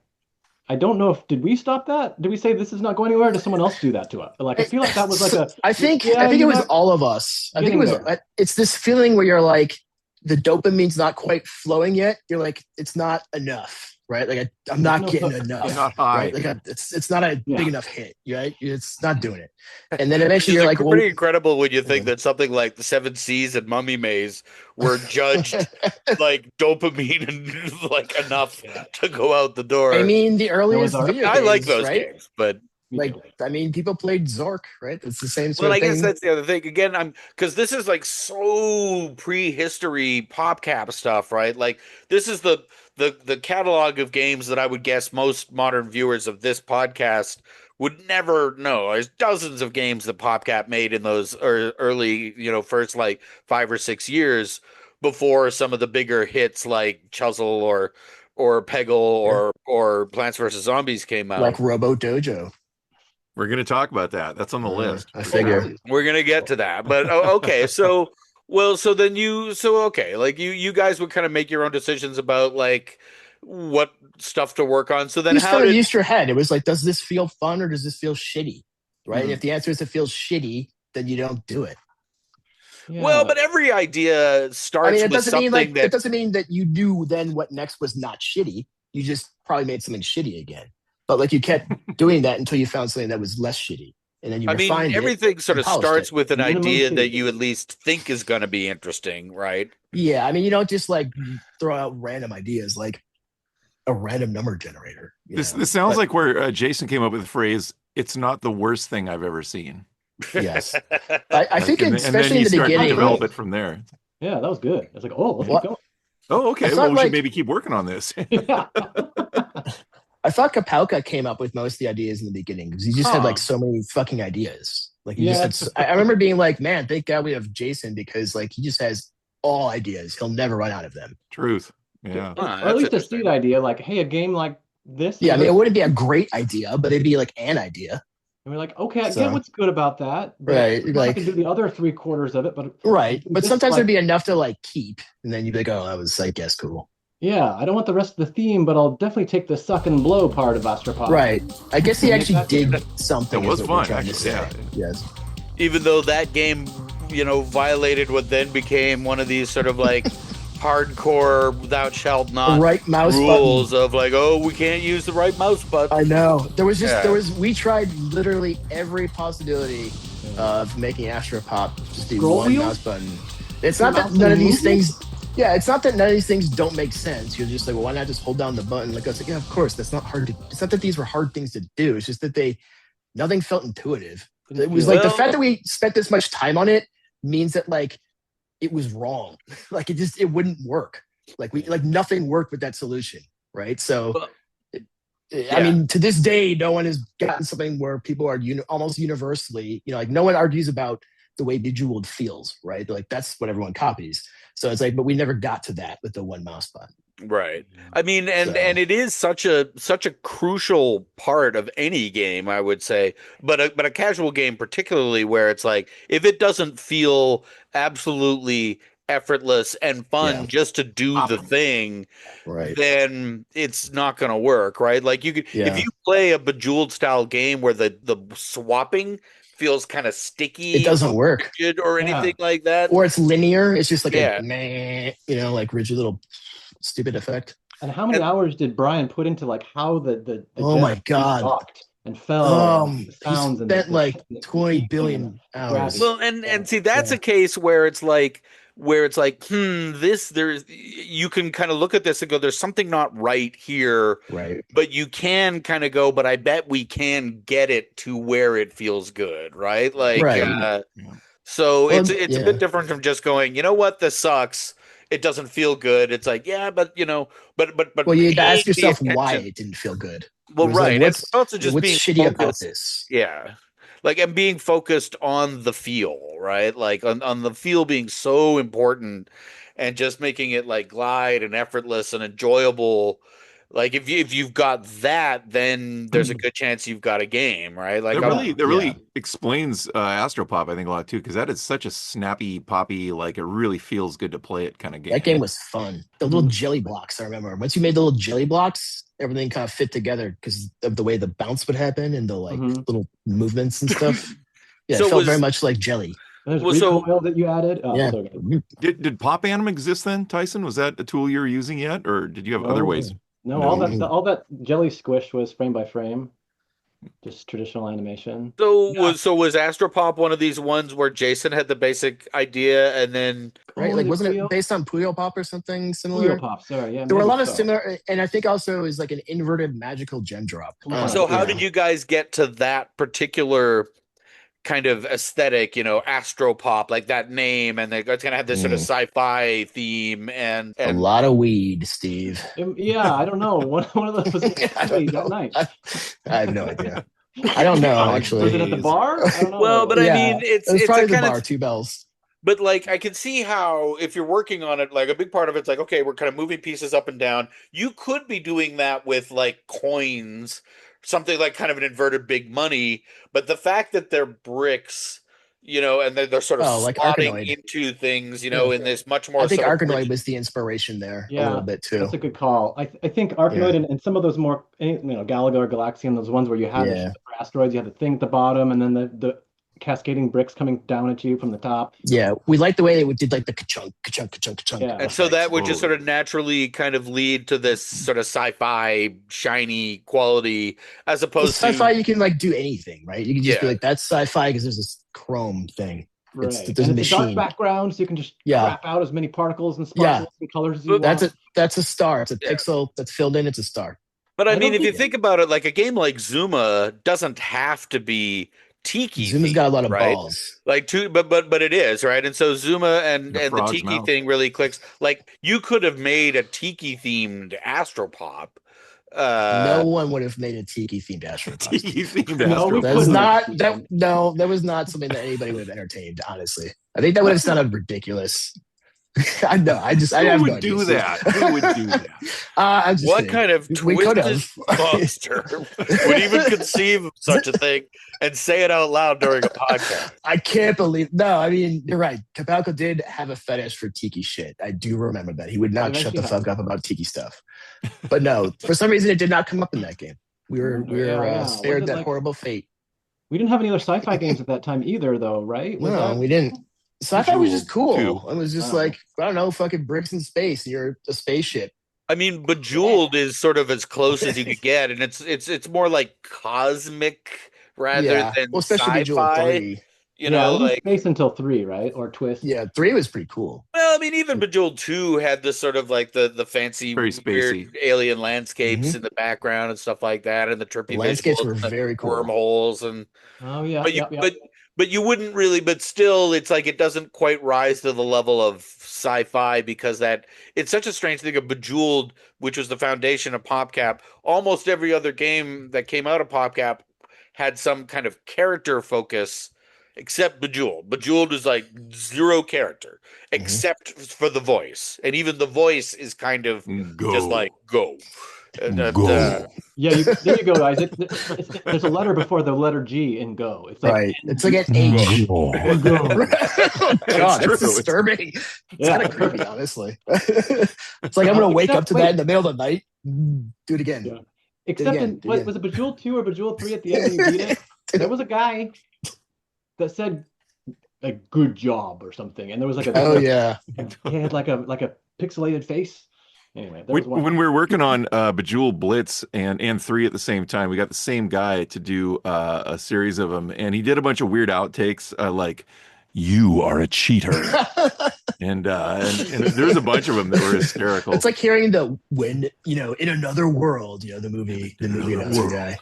I don't know did we stop that? Did we say this is not going anywhere? Or did someone else do that to us? Like I feel like that was like I think it was all of us. I think it was. It's this feeling where you're like the dopamine's not quite flowing yet. You're like it's not enough. Right, like I'm not getting enough. I'm not high. Right? Like it's not a big enough hit. Right, it's not doing it. And then eventually you're like, pretty incredible when you think that something like the Seven Seas and Mummy Maze were judged like dopamine and like enough to go out the door. I mean, the earliest video I like games, those right? games, but like I mean, people played Zork, right? It's the same sort of thing. I guess that's the other thing. Again, because this is like so prehistory PopCap stuff, right? Like this is the catalog of games that I would guess most modern viewers of this podcast would never know. There's dozens of games that PopCap made in those early, first like 5 or 6 years before some of the bigger hits like Chuzzle or Peggle Sure. or Plants vs. Zombies came Like out. Robo Dojo. We're going to talk about that. That's on the list I for figure. sure. We're gonna get to that, but okay. Okay, like you guys would kind of make your own decisions about like what stuff to work on. So You then, just how kind of did? used your head. It was like, does this feel fun or does this feel shitty? Right. And Hmm. if the answer is it feels shitty, then you don't do it. Well, Yeah. but every idea I mean, starts it with doesn't mean something it that. doesn't mean that you knew then what next was not shitty. You just probably made something shitty again. But like you kept doing that until you found something that was less shitty. And then you I mean, refined it everything sort and of polished starts it. with an Minimum idea two. that you at least think is going to be interesting, right? Yeah. I mean, you don't just like throw out random ideas like a random number generator. This sounds But like where Jason came up with the phrase, "It's not the worst thing I've ever seen." yes. I think And then especially in you the start to beginning, develop it from there. Yeah, that was good. I was like, oh, let's keep Well, going. Oh, I okay. thought Well, we should like maybe keep working on this. Yeah. I thought Kapalka came up with most of the ideas in the beginning because he just had like Huh. so many fucking ideas. Like he Yeah. just had. I remember being like, "Man, thank God we have Jason because like he just has all ideas. He'll never run out of them." Truth. Yeah. Huh, Or at that's least a interesting. seed idea, like, hey, a game like this. Yeah, I is mean, it good. wouldn't be a great idea, but it'd be like an idea. And we're like, okay, I get So what's good about that, but right, we're not going to do the other 3/4 of it. But right. But this, sometimes like, there'd be enough to like keep, and then you'd be like, "Oh, that was I guess cool." yeah, I don't want the rest of the theme, but I'll definitely take the suck and blow part of Astropop. Right. I guess he Make actually that did different. something. That was is what we're fun, trying to actually, say. yeah. Yes. Even though that game, violated what then became one of these sort of like hardcore thou shalt not Right mouse rules button. of like, oh, we can't use the right mouse button. I know. There was Yeah. we tried literally every possibility of making Astropop just be Scroll one wheel? mouse button. It's The not that mouse none of and these movement? things. Yeah, it's not that none of these things don't make sense. You're just like, well, why not just hold down the button? Like I was like, yeah, of course. That's not hard to. It's not that these were hard things to do. It's just that nothing felt intuitive. It was like the Well- fact that we spent this much time on it means that like it was wrong. Like it wouldn't work. Like nothing worked with that solution, right? So. Well, I mean, to this day, no one has gotten something where people are almost universally, like no one argues about the way Bejeweled feels, right? Like that's what everyone copies. So it's like, but we never got to that with the one mouse button. Right. I mean, and So- and it is such a crucial part of any game, I would say, but a casual game particularly, where it's like if it doesn't feel absolutely effortless and fun Yeah. just to do the thing, Right. then it's not going to work, right? Like you could, Yeah. if you play a Bejeweled style game where the swapping feels kind of sticky, It doesn't work. rigid or Yeah. anything like that. Or it's linear. It's just like Yeah. a meh, like rigid little stupid effect. And how many hours did Brian put into like how the Oh my jet God. rocked and fell? and the He sounds and spent the like the 20 heat billion and hours. gravity. Well, and see, that's Yeah. a case where it's like there's you can kind of look at this and go, there's something not right here, Right. but you can kind of go, but I bet we can get it to where it feels good, right? Like, Right. so Well, it's a yeah. bit different from just going, you know what, this sucks. It doesn't feel good. It's like, yeah, but but Well, you had to ask paying the yourself why attention- it didn't feel good. Well, It was like, right. what's It's also just what's being shitty about focused. this? Yeah. Like, and being focused on the feel, right? Like on the feel being so important and just making it like glide and effortless and enjoyable. Like if you've got that, then there's a good chance you've got a game, right? Like That really explains Astropop, I think, a lot too, because that is such a snappy, poppy, like it really feels good to play it kind of game. That game was fun. The little jelly blocks, I remember. Once you made the little jelly blocks, everything kind of fit together because of the way the bounce would happen and the like little movements and stuff. Yeah, So it felt was- very much like jelly. There's Well, so- recoil that you added. Oh, Yeah. so good. Did Pop Anim exist then, Tyson? Was that a tool you were using yet, or did you have other No. ways? No, No. all that jelly squish was frame by frame, just traditional animation. so was Astropop one of these ones where Jason had the basic idea and then Right? Oh, Like, the wasn't Puyo- it based on Puyo Pop or something similar? Puyo Pop? Sorry, yeah. There were a maybe lot of so. similar, and I think also it was like an inverted magical gem drop. so how yeah. did you guys get to that particular kind of aesthetic, Astropop, like that name, and it's gonna have this sort of sci-fi theme and A lot of weed, Steve. Yeah, I don't know. One of those was I don't that know. night. I have no idea. I don't know Oh, actually. Was it at the bar? I don't Well, but know. I Yeah, mean, it was it's a probably the kind bar, of, Two Bells. but like I can see how if you're working on it, like a big part of it's like, okay, we're kind of moving pieces up and down. You could be doing that with like coins, something like kind of an inverted big money, but the fact that they're bricks, and they're sort of Oh, like slotting Arkanoid. into things, Yeah. in this much I more think sort of Arkanoid rigid. was the inspiration there a little Yeah, bit too. that's a good call. I think Yeah, Arkanoid and some of those more, Galaga, Galaxian, those ones where you had the yeah, ship for asteroids, you had the thing at the bottom, and then the cascading bricks coming down at you from the top. yeah. We like the way they did like the ka-chunk, ka-chunk, ka-chunk, ka-chunk Yeah. And so that effect. would just sort totally. of naturally kind of lead to this sort of sci-fi shiny quality as Well, opposed sci-fi, to, you can like do anything, right? You can just be yeah. like, that's sci-fi because there's this chrome thing. Right. There's And a it's a dark machine. background, so you can just Yeah, crap out as many particles and yeah. sparkles and colors as you But, want. That's a star. It's a yeah. pixel that's filled in. It's a star. But I I mean, don't if you think think about it, like a game like Zuma doesn't have to be Tiki Zuma's got a themed, lot of right? balls. Like but it is, right? And so Zuma and The the frog's Tiki mouth. thing really clicks. Like you could have made a Tiki themed Astropop. No one would have made a tiki themed Astropop. Tiki themed No, we That was couldn't Astropop. not have. that. No, that was not something that anybody would have entertained. Honestly, I think that would have sounded ridiculous. I know. I have Who no would do idea. that? Who would do that? I'm just What kidding. kind of We could twisted have. monster would even conceive of such a thing and say it out loud during a podcast? I can't believe. No, I mean you're right. Kapalko did have a fetish for tiki shit. I do remember that. He would not shut the fuck up about tiki stuff. But no, for some reason it did not come up in that game. We were Yeah. Was spared it that like horrible fate. we didn't have any other sci-fi games at that time either, though, right? Was No, that we didn't. Sci-fi was just cool. Bejeweled, It was just Oh. like, I don't know, fucking bricks in space. You're a spaceship. I mean, Bejeweled is sort of as close as you could get, and it's more like cosmic rather Yeah. than Well, especially Bejeweled sci-fi. 3. Yeah, it was in Like, space until 3, right? Or Twist. Yeah, 3 was pretty cool. well, I mean, even Bejeweled 2 had this sort of like the fancy Very weird spacey. alien landscapes Mhm. in the background and stuff like that, and the The trippy landscapes visuals, were and the very cool. wormholes, and Oh yeah, but you yep. but you wouldn't really, but still, it's like it doesn't quite rise to the level of sci-fi because that it's such a strange thing of Bejeweled, which was the foundation of PopCap. Almost every other game that came out of PopCap had some kind of character focus, except Bejeweled. Bejeweled is like zero character, Mhm. except for the voice, and even the voice is kind of just like Go. go. And, Go. Yeah, there you go, guys. There's a letter before the letter G in Go. It's like Right. It's like an H. Go. Oh, God, true. that's disturbing. It's Yeah. kind of creepy, honestly. It's like I'm going to wake up to that in the middle of the night. Do it again. Yeah. Except again, in was it Bejeweled 2 or Bejeweled 3 at the end when you beat it? There was a guy that said like good job or something, and there was like Oh, yeah. he had like a pixelated face. Anyway, there was one. When we were working on Bejeweled Blitz and 3 at the same time, we got the same guy to do a series of them, and he did a bunch of weird outtakes like, "You are a cheater," and there's a bunch of them that were hysterical. It's like hearing the when, in another world, the movie announcer world. guy.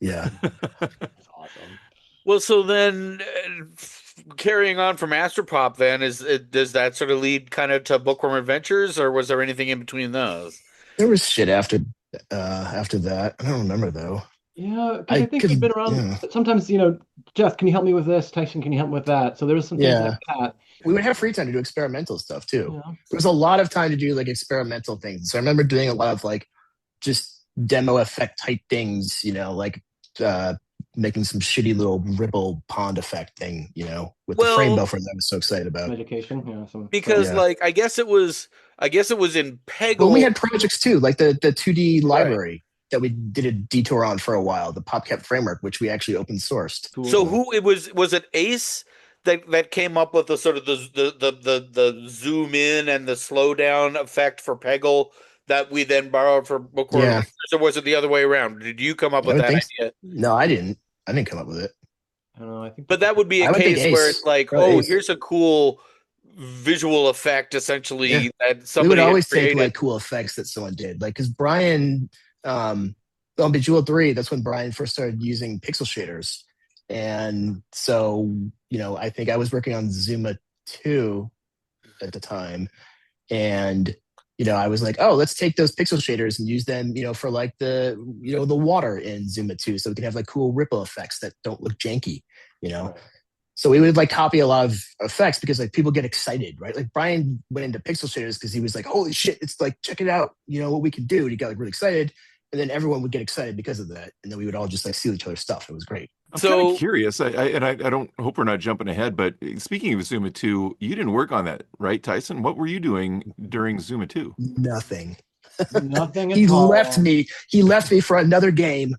Yeah. That's awesome. Well, so then carrying on from Astropop, then does that sort of lead kind of to Bookworm Adventures, or was there anything in between those? There was shit after that. I don't remember though. Yeah, because I think we've been around. yeah. Sometimes, Jeff, can you help me with this? Tyson, can you help me with that? So there was some things like that. We would have free time to do experimental stuff too. Yeah. There was a lot of time to do like experimental things. So I remember doing a lot of like just demo effect type things, like making some shitty little ripple pond effect thing, with the frame buffer that I was so excited about. Education, yeah. Because like I guess it was in Peggle. Well, we had projects too, like the 2D library that we did a detour on for a while, the PopCap framework, which we actually open sourced. Cool. So was it Ace that came up with the sort of the zoom in and the slow down effect for Peggle that we then borrowed for Bookworm Adventures, or was it the other way around? Did you come up with that idea? No, I didn't. I didn't come up with it. I don't know. I think, But that would be a case where it's like, Ace. here's a cool visual effect, essentially that We somebody would had always take created. like cool effects that someone did, like because Brian, on Bejeweled 3, that's when Brian first started using pixel shaders, and so I think I was working on Zuma 2 at the time, and I was like, oh, let's take those pixel shaders and use them, for like the water in Zuma 2, so we can have like cool ripple effects that don't look janky, you know. Right. So we would like copy a lot of effects because like people get excited, right? Like Brian went into pixel shaders because he was like, holy shit, it's like, check it out, what we can do. And he got like really excited. And then everyone would get excited because of that. And then we would all just like steal each other's stuff. It was great. I'm kind of curious. I don't hope we're not jumping ahead, but speaking of Zuma 2, you didn't work on that, right, Tyson? What were you doing during Zuma 2? Nothing. Nothing at He all. left me. He left me for another game.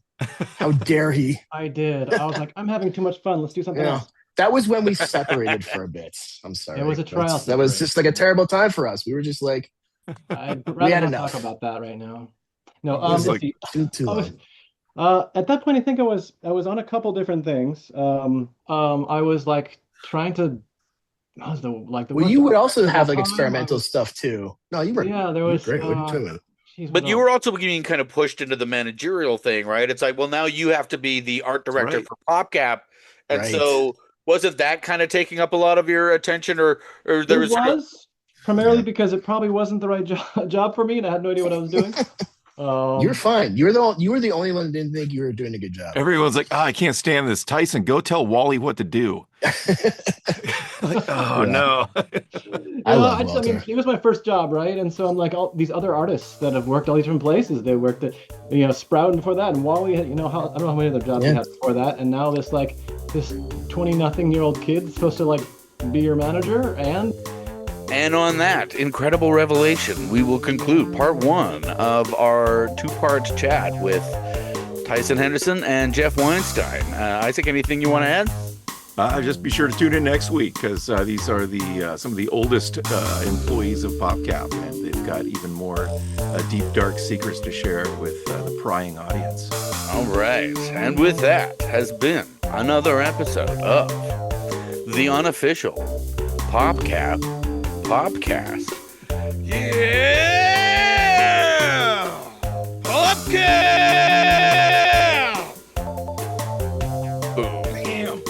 How dare he? I did. I was like, I'm having too much fun. Let's do something else. That was when we separated for a bit. I'm sorry. It was a trial. That was just like a terrible time for us. We were just like, I'd we rather had not enough. talk about that right now. No, It was like too long. at that point, I think I was on a couple different things. I was like trying to. What was the Well, you would also have like experimental stuff too. No, you were. Yeah, there was. Great. What are you talking about? But you were also being kind of pushed into the managerial thing, right? It's like, well, now you have to be the art director for PopCap, and so wasn't that kind of taking up a lot of your attention, or there was primarily because it probably wasn't the right job for me, and I had no idea what I was doing. You're fine. You were the only one that didn't think you were doing a good job. Everyone's like, I can't stand this. Tyson, go tell Wally what to do. Like, no. I mean, it was my first job, right? And so I'm like, all these other artists that have worked all these different places. They worked at, Sprout before that, and Wally had, I don't know how many other jobs he had before that. And now this 20-nothing-year-old kid's supposed to like be your manager. And on that incredible revelation, we will conclude part 1 of our 2-part chat with Tysen Henderson and Jeff Weinstein. Isaac, anything you want to add? Just be sure to tune in next week, because these are some of the oldest employees of PopCap, and they've got even more deep, dark secrets to share with the prying audience. All right. And with that has been another episode of the Unofficial PopCap PopCast. Yeah! PopCap! Boom. Damn.